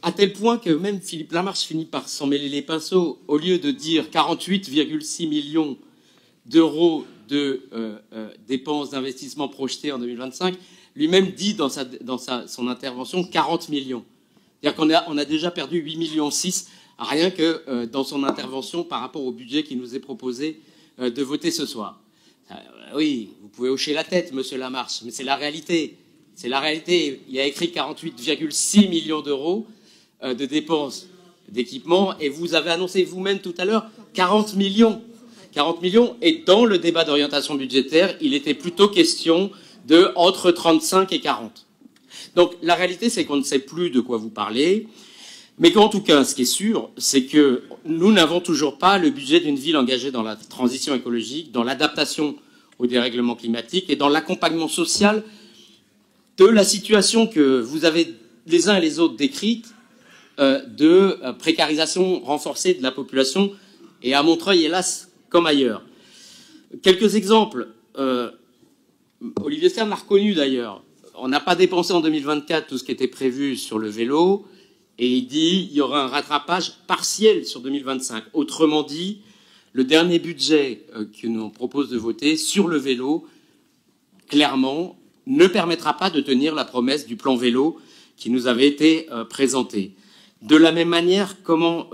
À tel point que même Philippe Lamarche finit par s'en mêler les pinceaux. Au lieu de dire 48,6 millions d'euros de dépenses d'investissement projetées en 2025, lui-même dit dans son intervention 40 millions. C'est-à-dire qu'on a déjà perdu 8,6 millions rien que dans son intervention par rapport au budget qui nous est proposé de voter ce soir. Oui, vous pouvez hocher la tête, monsieur Lamarche, mais c'est la réalité. C'est la réalité. Il y a écrit 48,6 millions d'euros de dépenses d'équipement, et vous avez annoncé vous-même tout à l'heure 40 millions. 40 millions, et dans le débat d'orientation budgétaire, il était plutôt question de entre 35 et 40. Donc la réalité, c'est qu'on ne sait plus de quoi vous parlez, mais qu'en tout cas, ce qui est sûr, c'est que nous n'avons toujours pas le budget d'une ville engagée dans la transition écologique, dans l'adaptation au dérèglement climatique et dans l'accompagnement social de la situation que vous avez les uns et les autres décrite de précarisation renforcée de la population, et à Montreuil, hélas, comme ailleurs. Quelques exemples. Olivier Stern l'a reconnu d'ailleurs. On n'a pas dépensé en 2024 tout ce qui était prévu sur le vélo, et il dit qu'il y aura un rattrapage partiel sur 2025. Autrement dit, le dernier budget que nous propose de voter sur le vélo, clairement, ne permettra pas de tenir la promesse du plan vélo qui nous avait été présenté. De la même manière, comment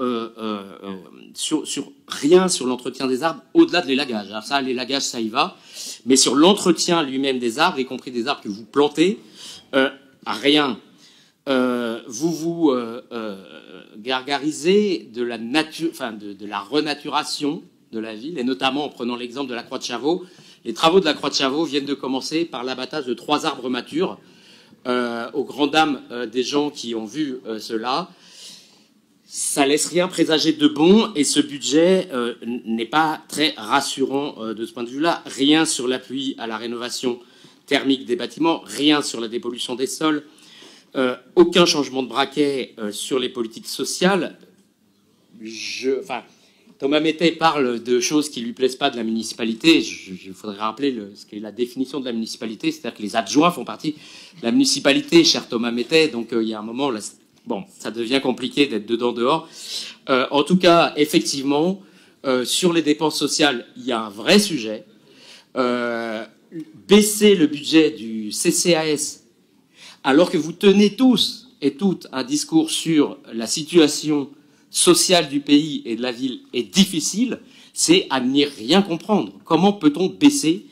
rien sur l'entretien des arbres au-delà de l'élagage. Alors ça, l'élagage, ça y va. Mais sur l'entretien lui-même des arbres, y compris des arbres que vous plantez, rien. Vous vous gargarisez de la nature, enfin de la renaturation de la ville, et notamment en prenant l'exemple de la Croix de Chavaux. Les travaux de la Croix de Chavaux viennent de commencer par l'abattage de 3 arbres matures, aux grandes dames des gens qui ont vu cela. Ça laisse rien présager de bon, et ce budget n'est pas très rassurant de ce point de vue-là. Rien sur l'appui à la rénovation thermique des bâtiments, rien sur la dépollution des sols, aucun changement de braquet sur les politiques sociales. Thomas Mettet parle de choses qui ne lui plaisent pas de la municipalité. Il faudrait rappeler ce qu'est la définition de la municipalité, c'est-à-dire que les adjoints font partie de la municipalité, cher Thomas Mettet. Donc il y a un moment, là, bon, ça devient compliqué d'être dedans dehors. En tout cas, effectivement, sur les dépenses sociales, il y a un vrai sujet. Baisser le budget du CCAS, alors que vous tenez tous et toutes un discours sur la situation sociale du pays et de la ville est difficile, c'est à n'y rien comprendre. Comment peut-on baisser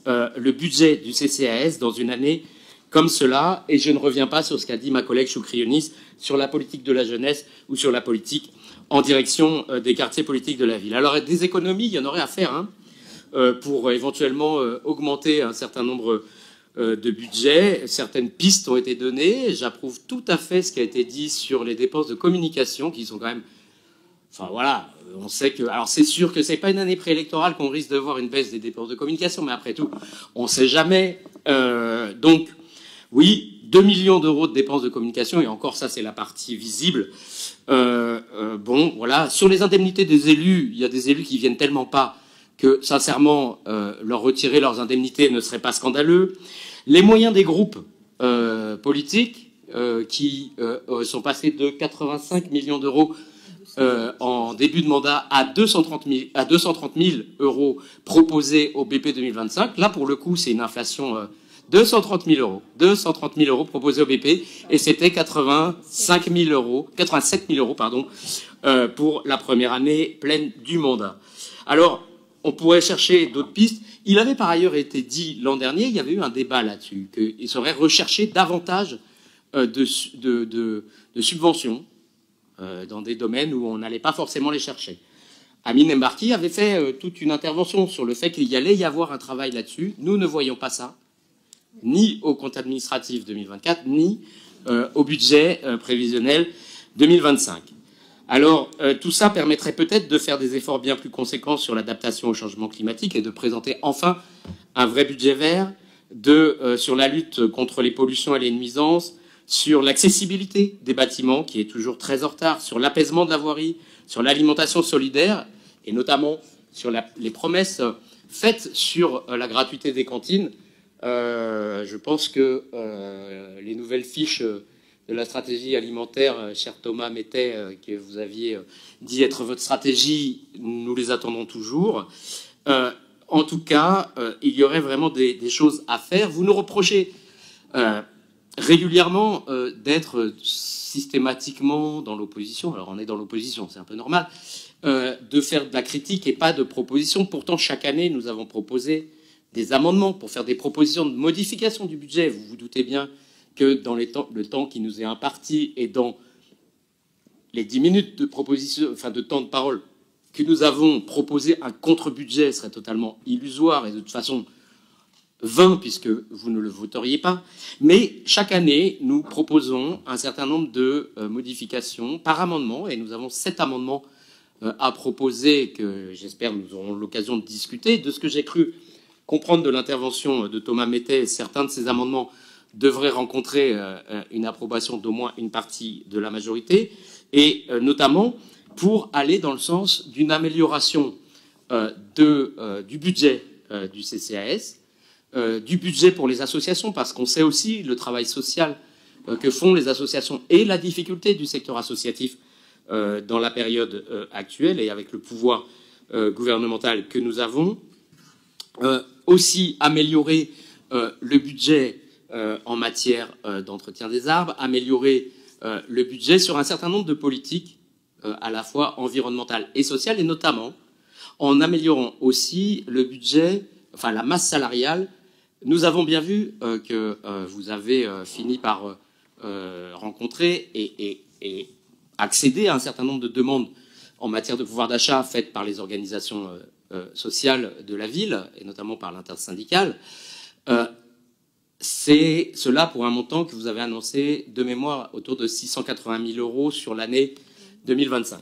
le budget du CCAS dans une année comme cela? Et je ne reviens pas sur ce qu'a dit ma collègue Choukrionis sur la politique de la jeunesse ou sur la politique en direction des quartiers politiques de la ville. Alors des économies, il y en aurait à faire, hein. pour éventuellement augmenter un certain nombre de budgets. Certaines pistes ont été données. J'approuve tout à fait ce qui a été dit sur les dépenses de communication, qui sont quand même... Enfin voilà, on sait que... Alors c'est sûr que c'est pas une année préélectorale qu'on risque de voir une baisse des dépenses de communication, mais après tout, on ne sait jamais. Donc, oui, 2 millions d'euros de dépenses de communication, et encore ça, c'est la partie visible. Bon, voilà. Sur les indemnités des élus, il y a des élus qui viennent tellement pas que, sincèrement, leur retirer leurs indemnités ne serait pas scandaleux. Les moyens des groupes politiques qui sont passés de 85 millions d'euros en début de mandat à 230 000 euros proposés au BP 2025. Là, pour le coup, c'est une inflation 230 000 euros. 230 000 euros proposés au BP, et c'était 87 000 euros, pardon, pour la première année pleine du mandat. Alors, on pourrait chercher d'autres pistes. Il avait par ailleurs été dit l'an dernier, il y avait eu un débat là-dessus, qu'il serait recherché davantage de subventions dans des domaines où on n'allait pas forcément les chercher. Amine Mbarki avait fait toute une intervention sur le fait qu'il y allait y avoir un travail là-dessus. Nous ne voyons pas ça, ni au compte administratif 2024, ni au budget prévisionnel 2025. Alors, tout ça permettrait peut-être de faire des efforts bien plus conséquents sur l'adaptation au changement climatique et de présenter enfin un vrai budget vert, sur la lutte contre les pollutions et les nuisances, sur l'accessibilité des bâtiments, qui est toujours très en retard, sur l'apaisement de la voirie, sur l'alimentation solidaire, et notamment sur les promesses faites sur la gratuité des cantines. Je pense que les nouvelles fiches de la stratégie alimentaire, cher Thomas Mettet, que vous aviez dit être votre stratégie, nous les attendons toujours. En tout cas, il y aurait vraiment des choses à faire. Vous nous reprochez régulièrement d'être systématiquement dans l'opposition. Alors on est dans l'opposition, c'est un peu normal, de faire de la critique et pas de propositions. Pourtant, chaque année, nous avons proposé des amendements pour faire des propositions de modification du budget. Vous vous doutez bien que dans le temps qui nous est imparti et dans les 10 minutes de proposition, enfin de temps de parole que nous avons proposé, un contre-budget serait totalement illusoire et de toute façon vain puisque vous ne le voteriez pas. Mais chaque année, nous proposons un certain nombre de modifications par amendement, et nous avons 7 amendements à proposer que j'espère nous aurons l'occasion de discuter. De ce que j'ai cru comprendre de l'intervention de Thomas Mettet, certains de ces amendements devraient rencontrer une approbation d'au moins une partie de la majorité, et notamment pour aller dans le sens d'une amélioration du budget du CCAS, du budget pour les associations, parce qu'on sait aussi le travail social que font les associations et la difficulté du secteur associatif dans la période actuelle et avec le pouvoir gouvernemental que nous avons. Aussi améliorer le budget en matière d'entretien des arbres, améliorer le budget sur un certain nombre de politiques à la fois environnementales et sociales, et notamment en améliorant aussi le budget, enfin la masse salariale. Nous avons bien vu que vous avez fini par rencontrer et accéder à un certain nombre de demandes en matière de pouvoir d'achat faites par les organisations sociales de la ville, et notamment par l'intersyndicale. C'est cela pour un montant que vous avez annoncé de mémoire autour de 680 000 euros sur l'année 2025.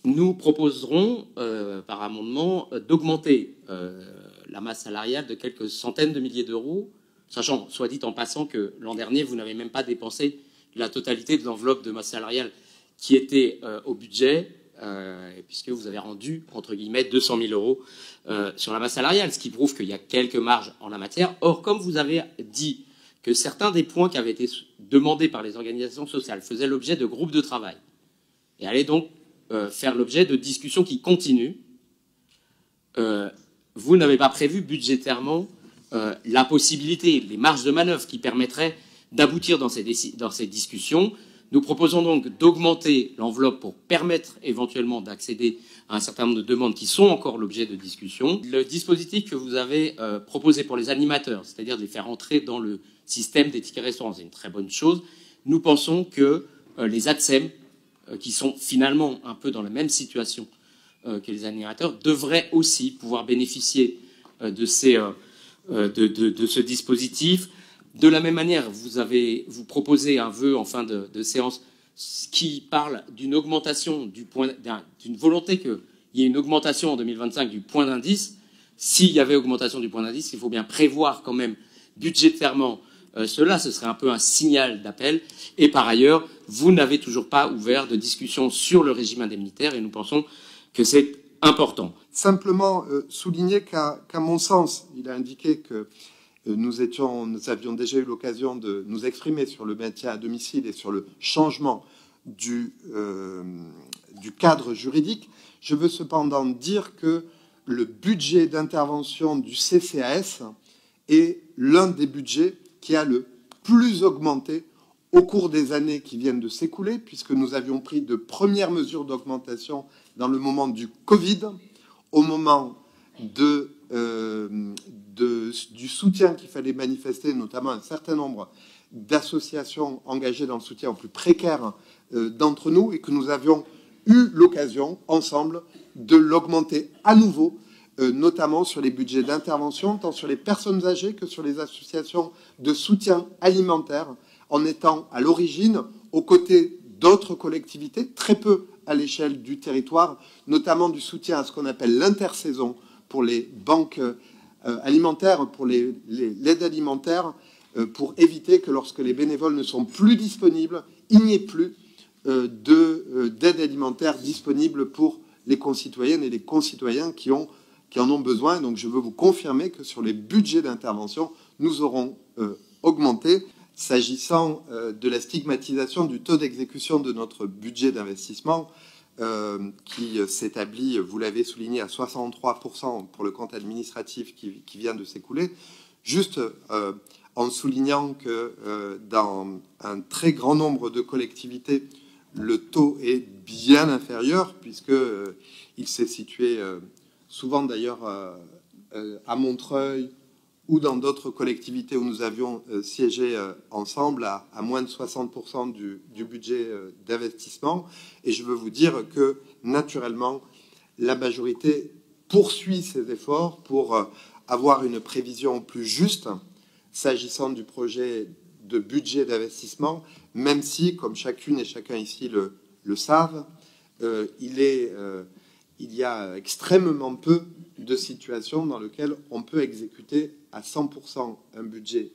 Nous proposerons par amendement d'augmenter la masse salariale de quelques centaines de milliers d'euros, sachant, soit dit en passant, que l'an dernier, vous n'avez même pas dépensé la totalité de l'enveloppe de masse salariale qui était au budget, puisque vous avez rendu, entre guillemets, 200 000 euros sur la masse salariale, ce qui prouve qu'il y a quelques marges en la matière. Or, comme vous avez dit que certains des points qui avaient été demandés par les organisations sociales faisaient l'objet de groupes de travail, et allaient donc faire l'objet de discussions qui continuent, vous n'avez pas prévu budgétairement la possibilité, les marges de manœuvre qui permettraient d'aboutir dans ces discussions. Nous proposons donc d'augmenter l'enveloppe pour permettre éventuellement d'accéder à un certain nombre de demandes qui sont encore l'objet de discussions. Le dispositif que vous avez proposé pour les animateurs, c'est-à-dire de les faire entrer dans le système des tickets restaurants, c'est une très bonne chose. Nous pensons que les ATSEM, qui sont finalement un peu dans la même situation que les animateurs devraient aussi pouvoir bénéficier de ce dispositif. De la même manière, vous proposez un vœu en fin de séance qui parle d'une augmentation d'une volonté qu'il y ait une augmentation en 2025 du point d'indice. S'il y avait augmentation du point d'indice, il faut bien prévoir quand même budgétairement cela, ce serait un peu un signal d'appel. Et par ailleurs, vous n'avez toujours pas ouvert de discussion sur le régime indemnitaire et nous pensons que c'est important. Simplement souligner qu'à mon sens, il a indiqué que nous avions déjà eu l'occasion de nous exprimer sur le maintien à domicile et sur le changement du cadre juridique. Je veux cependant dire que le budget d'intervention du CCAS est l'un des budgets qui a le plus augmenté au cours des années qui viennent de s'écouler, puisque nous avions pris de premières mesures d'augmentation dans le moment du Covid, au moment du soutien qu'il fallait manifester, notamment un certain nombre d'associations engagées dans le soutien aux plus précaires d'entre nous, et que nous avions eu l'occasion, ensemble, de l'augmenter à nouveau, notamment sur les budgets d'intervention, tant sur les personnes âgées que sur les associations de soutien alimentaire, en étant à l'origine, aux côtés d'autres collectivités, très peu à l'échelle du territoire, notamment du soutien à ce qu'on appelle l'intersaison pour les banques alimentaires, pour l'aide alimentaire, pour éviter que lorsque les bénévoles ne sont plus disponibles, il n'y ait plus d'aide alimentaire disponible pour les concitoyennes et les concitoyens qui en ont besoin. Donc je veux vous confirmer que sur les budgets d'intervention, nous aurons augmenté. S'agissant de la stigmatisation du taux d'exécution de notre budget d'investissement, qui s'établit, vous l'avez souligné, à 63% pour le compte administratif qui vient de s'écouler, juste en soulignant que dans un très grand nombre de collectivités, le taux est bien inférieur, puisqu'il s'est situé souvent d'ailleurs à Montreuil ou dans d'autres collectivités où nous avions siégé ensemble à moins de 60% du budget d'investissement. Et je veux vous dire que, naturellement, la majorité poursuit ses efforts pour avoir une prévision plus juste s'agissant du projet de budget d'investissement, même si, comme chacune et chacun ici le savent, il y a extrêmement peu de situations dans lesquelles on peut exécuter à 100% un budget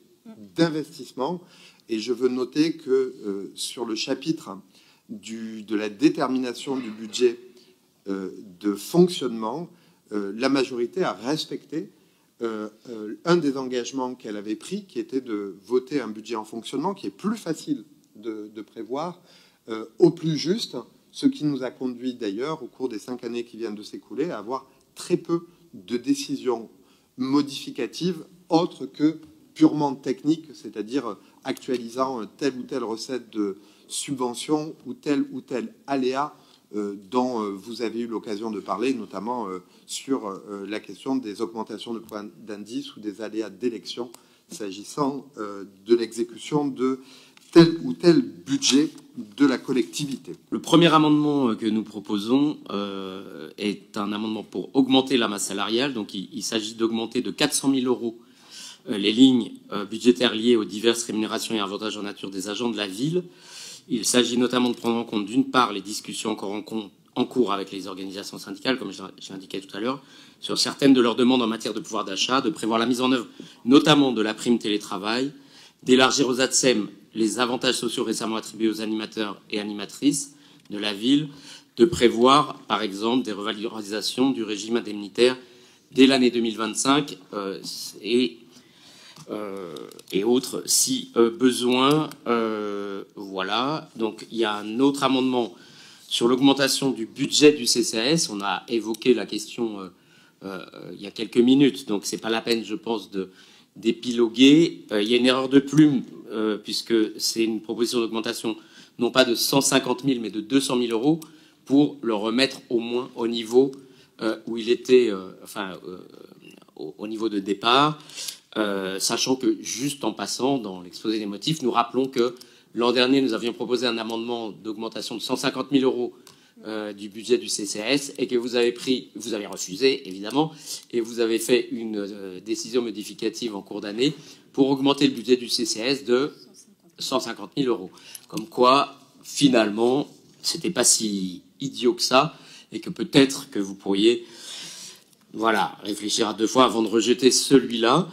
d'investissement. Et je veux noter que sur le chapitre de la détermination du budget de fonctionnement, la majorité a respecté un des engagements qu'elle avait pris, qui était de voter un budget en fonctionnement qui est plus facile de prévoir, au plus juste, ce qui nous a conduit d'ailleurs, au cours des 5 années qui viennent de s'écouler, à avoir très peu de décisions modificatives autres que purement techniques, c'est-à-dire actualisant telle ou telle recette de subvention ou tel aléa dont vous avez eu l'occasion de parler, notamment sur la question des augmentations de points d'indice ou des aléas d'élection s'agissant de l'exécution de tel ou tel budget de la collectivité. Le premier amendement que nous proposons est un amendement pour augmenter la masse salariale. Donc il s'agit d'augmenter de 400 000 euros les lignes budgétaires liées aux diverses rémunérations et avantages en nature des agents de la ville. Il s'agit notamment de prendre en compte, d'une part, les discussions encore en cours avec les organisations syndicales, comme j'ai indiqué tout à l'heure, sur certaines de leurs demandes en matière de pouvoir d'achat, de prévoir la mise en œuvre notamment de la prime télétravail, d'élargir aux ATSEM les avantages sociaux récemment attribués aux animateurs et animatrices de la ville, de prévoir, par exemple, des revalorisations du régime indemnitaire dès l'année 2025 et autres, si besoin. Voilà. Donc, il y a un autre amendement sur l'augmentation du budget du CCAS. On a évoqué la question il y a quelques minutes, donc c'est pas la peine, je pense, d'épiloguer. Il y a une erreur de plume, puisque c'est une proposition d'augmentation non pas de 150 000, mais de 200 000 euros, pour le remettre au moins au niveau où il était, au niveau de départ, sachant que, juste en passant dans l'exposé des motifs, nous rappelons que l'an dernier, nous avions proposé un amendement d'augmentation de 150 000 euros du budget du CCAS et que vous avez refusé, évidemment, et vous avez fait une décision modificative en cours d'année pour augmenter le budget du CCAS de 150 000 euros. Comme quoi, finalement, c'était pas si idiot que ça et que peut-être que vous pourriez, voilà, réfléchir à 2 fois avant de rejeter celui-là.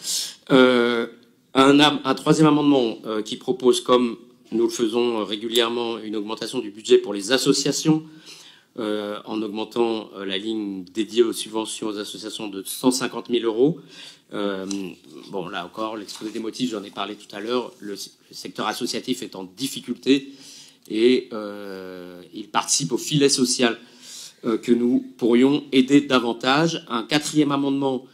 Un troisième amendement qui propose, comme nous le faisons régulièrement, une augmentation du budget pour les associations, en augmentant la ligne dédiée aux subventions aux associations de 150 000 euros. Bon, là encore, l'exposé des motifs, j'en ai parlé tout à l'heure, le secteur associatif est en difficulté et il participe au filet social que nous pourrions aider davantage. Un quatrième amendement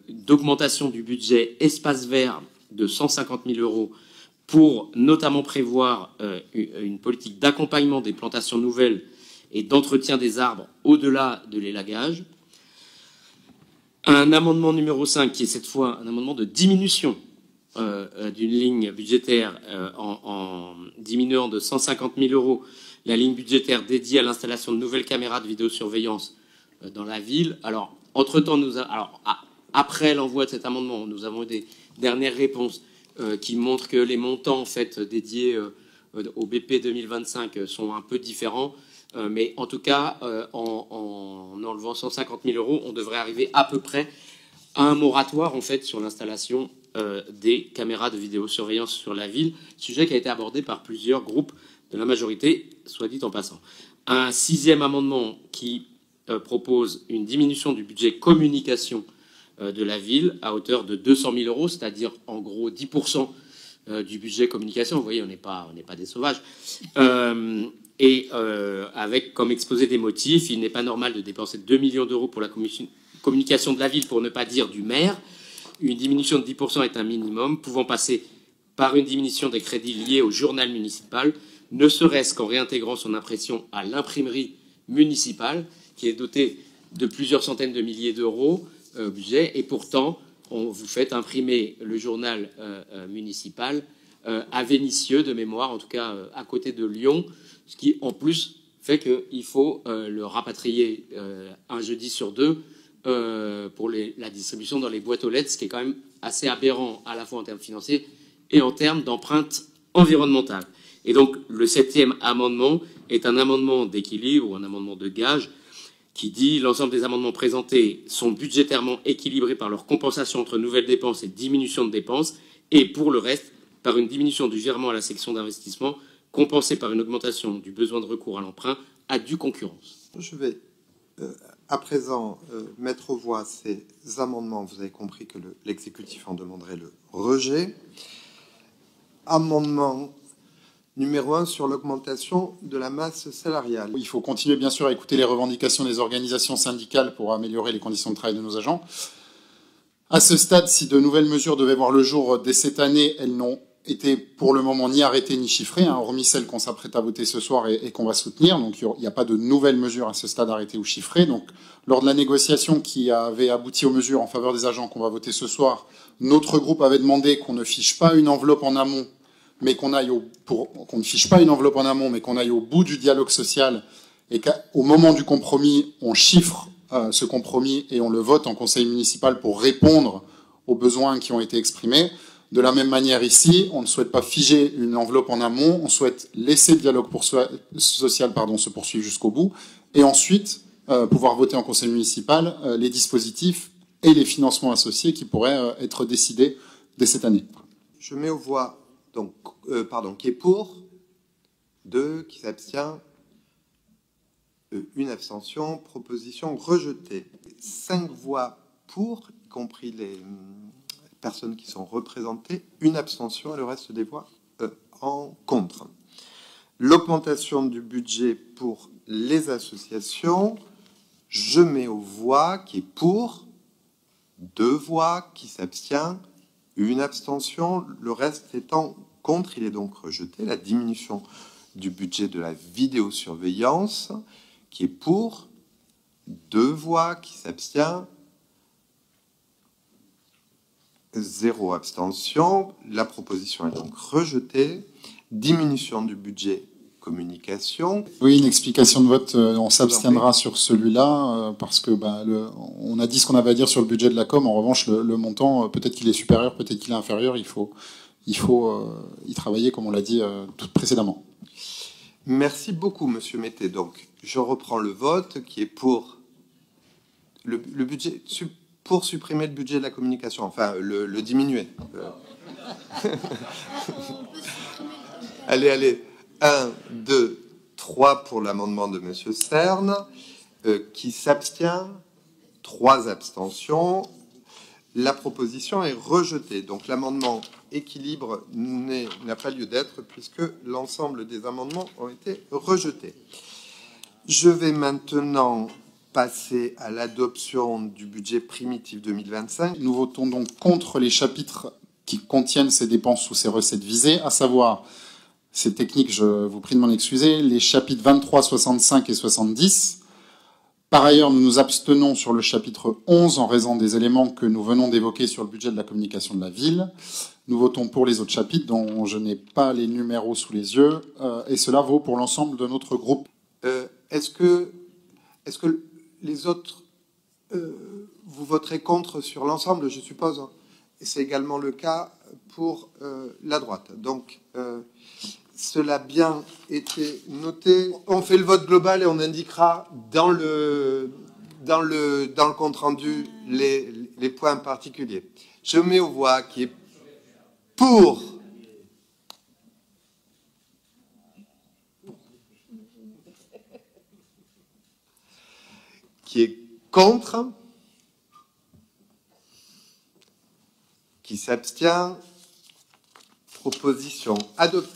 d'augmentation du budget espace vert de 150 000 euros pour notamment prévoir une politique d'accompagnement des plantations nouvelles et d'entretien des arbres au-delà de l'élagage. Un amendement numéro 5 qui est cette fois un amendement de diminution d'une ligne budgétaire en diminuant de 150 000 euros la ligne budgétaire dédiée à l'installation de nouvelles caméras de vidéosurveillance dans la ville. Alors, entre-temps, après l'envoi de cet amendement, nous avons eu des dernières réponses qui montrent que les montants en fait dédiés au BP 2025 sont un peu différents. Mais en tout cas, en enlevant 150 000 euros, on devrait arriver à peu près à un moratoire en fait sur l'installation des caméras de vidéosurveillance sur la ville, sujet qui a été abordé par plusieurs groupes de la majorité, soit dit en passant. Un sixième amendement qui propose une diminution du budget communication de la ville à hauteur de 200 000 euros, c'est-à-dire en gros 10% du budget communication. Vous voyez, on n'est pas des sauvages. Avec comme exposé des motifs, il n'est pas normal de dépenser 2 millions d'euros pour la communication de la ville, pour ne pas dire du maire. Une diminution de 10% est un minimum, pouvant passer par une diminution des crédits liés au journal municipal, ne serait-ce qu'en réintégrant son impression à l'imprimerie municipale, qui est dotée de plusieurs centaines de milliers d'euros au budget, et pourtant, vous faites imprimer le journal municipal à Vénissieux, de mémoire, en tout cas à côté de Lyon, ce qui, en plus, fait qu'il faut le rapatrier un jeudi sur 2 pour la distribution dans les boîtes aux lettres, ce qui est quand même assez aberrant à la fois en termes financiers et en termes d'empreinte environnementale. Et donc, le 7e amendement est un amendement d'équilibre ou un amendement de gage qui dit « L'ensemble des amendements présentés sont budgétairement équilibrés par leur compensation entre nouvelles dépenses et diminution de dépenses, et pour le reste, par une diminution du virement à la section d'investissement, compensée par une augmentation du besoin de recours à l'emprunt à due concurrence. » Je vais à présent mettre aux voix ces amendements. Vous avez compris que l'exécutif en demanderait le rejet. Amendement numéro 1 sur l'augmentation de la masse salariale. Il faut continuer bien sûr à écouter les revendications des organisations syndicales pour améliorer les conditions de travail de nos agents. À ce stade, si de nouvelles mesures devaient voir le jour dès cette année, elles n'ont été pour le moment ni arrêtées ni chiffrées, hormis celles qu'on s'apprête à voter ce soir et qu'on va soutenir. Donc il n'y a pas de nouvelles mesures à ce stade arrêtées ou chiffrées. Donc lors de la négociation qui avait abouti aux mesures en faveur des agents qu'on va voter ce soir, notre groupe avait demandé qu'on ne fiche pas une enveloppe en amont, mais qu'on ne fiche pas une enveloppe en amont, mais qu'on aille au bout du dialogue social et qu'au moment du compromis, on chiffre ce compromis et on le vote en conseil municipal pour répondre aux besoins qui ont été exprimés. De la même manière ici, on ne souhaite pas figer une enveloppe en amont, on souhaite laisser le dialogue social se poursuivre jusqu'au bout et ensuite pouvoir voter en conseil municipal les dispositifs et les financements associés qui pourraient être décidés dès cette année. Je mets aux voix donc, qui est pour, 2, qui s'abstient, une abstention, proposition rejetée. 5 voix pour, y compris les personnes qui sont représentées, une abstention et le reste des voix en contre. L'augmentation du budget pour les associations, je mets aux voix qui est pour, 2 voix, qui s'abstient, une abstention, le reste étant contre, il est donc rejeté. La diminution du budget de la vidéosurveillance, qui est pour, 2 voix, qui s'abstient, 0 abstention. La proposition est donc rejetée. Diminution du budget communication. Oui, une explication de vote. On s'abstiendra sur celui-là parce que on a dit ce qu'on avait à dire sur le budget de la com. En revanche, le montant, peut-être qu'il est supérieur, peut-être qu'il est inférieur. Il faut y travailler, comme on l'a dit tout précédemment. Merci beaucoup, Monsieur Mété. Donc, je reprends le vote qui est pour le budget, pour supprimer le budget de la communication, enfin le diminuer. Allez. 1, 2, 3 pour l'amendement de Monsieur Stern. Qui s'abstient? 3 abstentions. La proposition est rejetée. Donc l'amendement équilibre n'a pas lieu d'être puisque l'ensemble des amendements ont été rejetés. Je vais maintenant passer à l'adoption du budget primitif 2025. Nous votons donc contre les chapitres qui contiennent ces dépenses ou ces recettes visées, à savoir, c'est technique, je vous prie de m'en excuser, les chapitres 23, 65 et 70. Par ailleurs, nous nous abstenons sur le chapitre 11 en raison des éléments que nous venons d'évoquer sur le budget de la communication de la ville. Nous votons pour les autres chapitres dont je n'ai pas les numéros sous les yeux, et cela vaut pour l'ensemble de notre groupe. Est-ce que les autres, vous voterez contre sur l'ensemble, je suppose, et c'est également le cas pour la droite. Donc, cela a bien été noté. On fait le vote global et on indiquera dans le compte-rendu les points particuliers. Je mets aux voix qui est pour. Qui est contre. Qui s'abstient. Proposition adoptée.